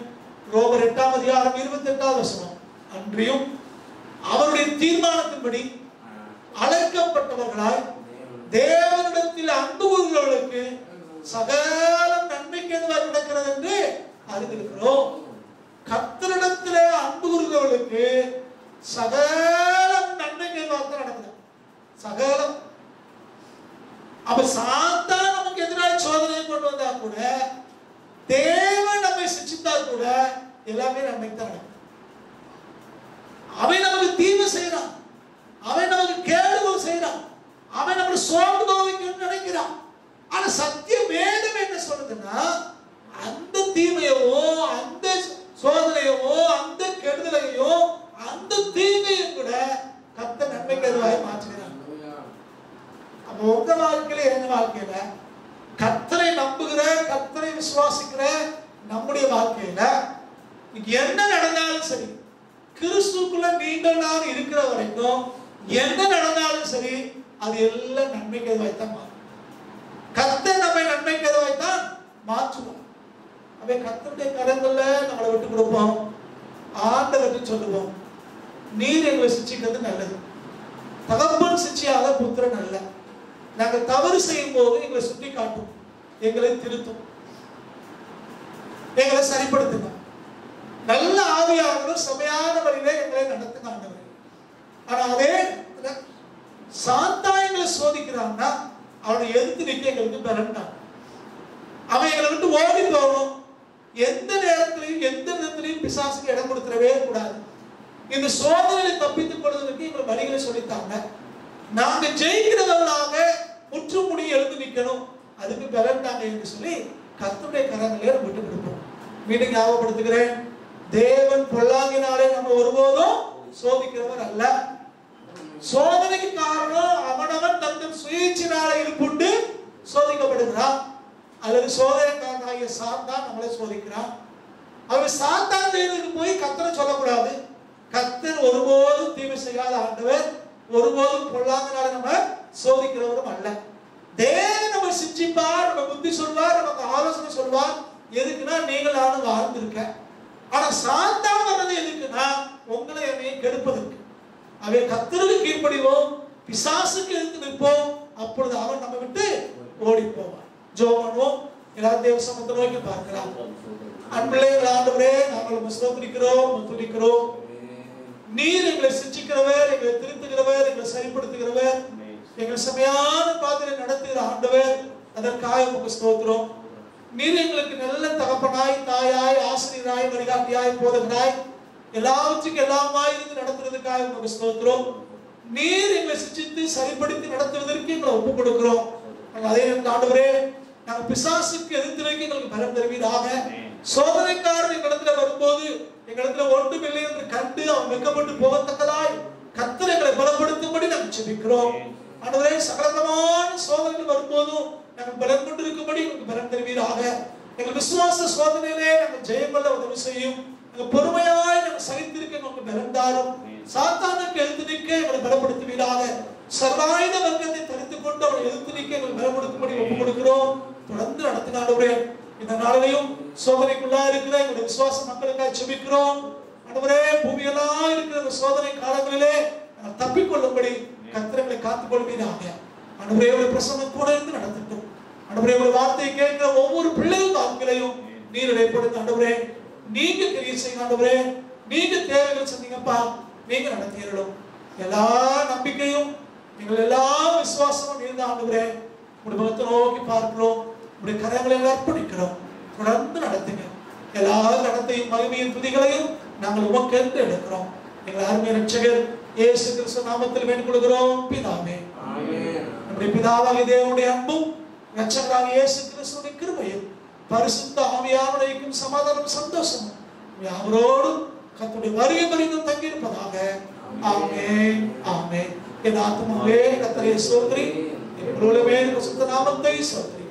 [SPEAKER 1] ரோமர் 8ஆம் அதிகாரம் 28வது வசனம், அன்றியும் அவருடைய தீர்மானத்தின்படி அழைக்கப்பட்டவர்களாய் தேவனிடத்தில் அன்பு கூறுகிறவர்களுக்கு சகலம் நன்மைக்கு எதுவாக நடக்கிறது என்று அறிந்திருக்கிறோம். கர்த்தரிடத்திலே அன்பு கூறுகிறவர்களுக்கு சகலம் நன்மைக்கு எதுவாக நடக்குது. சகலம். அப்ப சாத்தான் நமக்கு எதிராக சோதனை கொண்டு வந்தா கூட, தேவன் நம்மை சிக்ஷித்தா கூட எல்லாமே நன்மைக்கு தான் நடக்கும். அவன் நமக்கு தீமை செய்யறான், அவன் நமக்கு கேடுகள் செய்யறான், அவன் நம்மளை சோர்ந்து வைக்கணும்னு நினைக்கிறான். ஆனா சத்திய வேதம் என்ன சொல்லுதுன்னா, அந்த தீமையவோ அந்த சோதனையவோ அந்த கெடுதலையோ அந்த தீமையும் கூட கர்த்தர் நன்மைக்கு எதுவாக மாற்றுகிறார். அப்ப உங்க வாழ்க்கையில எங்க வாழ்க்கையில கர்த்தரை நம்புகிற, கர்த்தரை விசுவாசிக்கிற நம்முடைய வாழ்க்கையில என்ன நடந்தாலும் சரி, கிறிஸ்துக்குள்ள நீங்கள் நான் இருக்கிற வரைக்கும் என்ன நடந்தாலும் சரி, அது எல்லாம் நன்மைக்கு எதுவாய்த்தான் மாறும். கர்த்தர் நம்மை நன்மைக்கு எதுவாய்த்தான் மாற்றுவோம். அவை கர்த்தருடைய கரங்கள்ல நம்மளை விட்டு கொடுப்போம். ஆண்டவர்கிட்ட சொல்லுவோம், நீர் எங்களை சிக்ஷிக்கிறது நல்லது. தகப்பன் சிக்ஷையாத புத்திரன் அல்ல. நாங்கள் தவறு செய்யும் போது எங்களை சுட்டி காட்டும், எங்களை திருத்தும், எங்களை சரிப்படுத்துங்க. நல்ல ஆவியானவர் சபையான வழியிலே எங்களை நடத்துங்க ஆண்டவர். ஆனா அதே சாத்தான் எங்களை சோதிக்கிறான்னா அவனை எதிர்த்து நிற்க எங்களுக்கு பலன்தான். அவன் எங்களை விட்டு ஓடி போகணும். எந்த நேரத்திலையும் எந்த விதத்திலையும் பிசாசுக்கு இடம் கொடுத்துடவே கூடாது. இந்த சோதனையை தப்பித்துக் கொள்வதற்கு எங்கள் வழிகளை சொல்லித்தாங்க. நாங்க ஜெயிக்கிறவர்களாக முற்றுமுடி எழுந்து நிற்கணும், அதுக்கு பலன்தாங்க என்று சொல்லி கர்த்தருடைய கரங்களே விட்டு கொடுப்போம். மீண்டும் ஞாபகப்படுத்துகிறேன், தேவன் பொல்லாங்கினாலே நம்ம ஒருபோதும் சோதிக்கிறவர் அல்ல. சோதனைக்கு காரணம் அவனவன் தன் சுயேட்சினாலே இருப்புண்டு சோதிக்கப்படுகிறான், அல்லது சோதனைக்காரனாகிய சாத்தான் நம்மளை சோதிக்கிறான். அவர் சாத்தான் செய்யறதுக்கு போய் கர்த்தரை சொல்லக்கூடாது. கர்த்தர் ஒருபோதும் தீமை செய்யாத ஆண்டவர், ஒருபோதும் பொல்லாங்கனால நம்ம சோதிக்கிறவரும் அல்ல. தேவன் நம்ம சிக்ஷிப்பார், நம்ம புத்தி சொல்வார், நமக்கு ஆலோசனை சொல்வார். எதுக்குன்னா நீங்கள் நானும் வாழ்ந்திருக்க. ஆனா சாத்தான் வர்றது எதுக்குன்னா உங்களை என்னையும் கெடுப்பதற்கு. அவை கர்த்தருக்கு கீழ்ப்படிவோம், பிசாசுக்கு எதிர்த்து நிற்போம், அப்பொழுது அவன் நம்ம விட்டு ஓடி போவான். ஜெபம் பண்ணுவோம். எல்லாரும் தேவ சமூகத்தை நோக்கி பார்க்கலாம். அன்பிலே ஆண்டவரே, நாங்கள் ஸ்தோத்திரிக்கிறோம், துதிக்கிறோம். நீர் எங்களை சிக்ஷிக்கிறவர், எங்களை திருத்துகிறவர், எங்களை சரிப்படுத்துகிறவர், எங்கள் சமையான பாதையை நடத்துகிற ஆண்டவர், அதற்காக உங்களுக்கு ஸ்தோத்திரம். நீர் எங்களுக்கு நல்ல தகப்பனாய், தாயாய், ஆசிரியராய், வழிகாட்டியாய், போதகராய், எல்லாவற்றுக்கும் எல்லாமாய் இருந்து நடத்துறதுக்காக உங்களுக்கு ஸ்தோத்திரம். நீர் எங்களை சிக்ஷித்து சரிப்படுத்தி நடத்துவதற்கு எங்களை ஒப்புக் கொடுக்கிறோம். அதே ஆண்டவரே, நாங்கள் பிசாசுக்கு எதிர்த்து எங்களுக்கு பலம் தருவீராக. சோதனைக்காரன் எங்களிடத்துல வரும்போது எங்களிடத்துல ஒன்றுமில்லை என்று கண்டு அவன் வெட்கப்பட்டு போகத்தக்கதாய் கர்த்தர் எங்களை பலப்படுத்தும்படி நாங்கள் ஜெபிக்கிறோம். ஆண்டவரே, சகலமான சோதனைகள் வரும்போதும் நாங்கள் பலம் கொண்டு இருக்கும்படி உங்களுக்கு பலம் தருவீராக. எங்கள் விசுவாச சோதனையிலே நாங்கள் ஜெயம் கொள்ள உதவி செய்யும். நாங்கள் பொறுமையாய் நாங்கள் சகித்திருக்க எங்களுக்கு பலம் தாரும். சாத்தானுக்கு எதிர்த்து நிற்க எங்களை பலப்படுத்துவீராக. சர்வாயுத வர்க்கத்தை தரித்துக் கொண்டு அவனை எதிர்த்து நிற்க எங்களை பலப்படுத்தும்படி ஒப்புக் கொடுக்கிறோம். தொடர்ந்து நடத்துங்க ஆண்டவரே. இந்த நாளிலையும் சோதனைக்குள்ளா இருக்கிற எங்களுடைய விசுவாச மக்களுக்காக ஜெபிக்கிறோம். ஆண்டவரே, பூமியெல்லாம் இருக்கிற சோதனை காலங்களிலே நாங்கள் தப்பிக்கொள்ளும்படி கர்த்தரை காத்துக் கொள்வீராக. ஆண்டவரே, ஒரு பிரசன்னம் கூட இருந்து நடத்தட்டும். ஆண்டவரே, ஒரு வார்த்தையை கேட்கிற ஒவ்வொரு பிள்ளைகள் வாழ்க்கையிலையும் நீர் இடைப்படுத்த ஆண்டவரே. நீங்க கிரியை செய்யுங்க ஆண்டவரே. நீங்க தேவைகள் சொன்னீங்கப்பா, நீங்க நடத்திடணும். எல்லா நம்பிக்கையும் எங்கள் எல்லா விசுவாசமும் நீங்க ஆண்டவரே. உங்களுடைய முகத்தை நோக்கி பார்க்கிறோம், உங்களுடைய கரங்களை அர்ப்பணிக்கிறோம். தொடர்ந்து நடத்துங்க. எல்லா நடத்தையும் மகிமையின் துதிகளையும் நாங்கள் உமக்கென்று எடுக்கிறோம். எங்கள் அருமை ரட்சகர் இயேசு கிறிஸ்து நாமத்தில் வேண்டிக் கொள்கிறோம் பிதாவே. நம்முடைய பிதாவாகிய தேவனுடைய அன்பும் ரட்சகராகிய இயேசு கிறிஸ்துவின் கிருபையும் பரிசுத்த ஆவியானவருடைய சமாதானம் சந்தோஷமும் அவரோடும் கர்த்தருடைய வருகை வரைக்கும் தங்கியிருப்பதாக. ஆமென், ஆமென். என் ஆத்துமாவே கர்த்தரை ஸ்தோத்திரி, என் முழுமே பரிசுத்த நாமத்தை ஸ்தோத்திரி.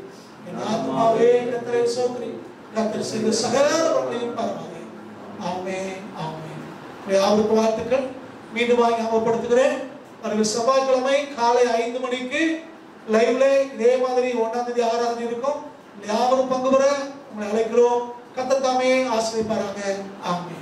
[SPEAKER 1] என் ஆத்துமாவே கர்த்தரை ஸ்தோத்திரி, கர்த்தர் செய்த சகலவற்றையும் பாராட்டுங்கள். ஆமென், ஆமென். யாருக்கு வாழ்த்துக்கள். மீண்டும் ஞாபகப்படுத்துகிறேன், வருகிற செவ்வாய்க்கிழமை காலை 5 மணிக்கு லைவ்ல இதே மாதிரி 1ஆம் தேதி ஆராதனை இருக்கும். யாவரும் பங்கு பெற உங்களை அழைக்கிறோம். கர்த்தர் தாமே ஆசீர்வதிப்பாராக. ஆமென்.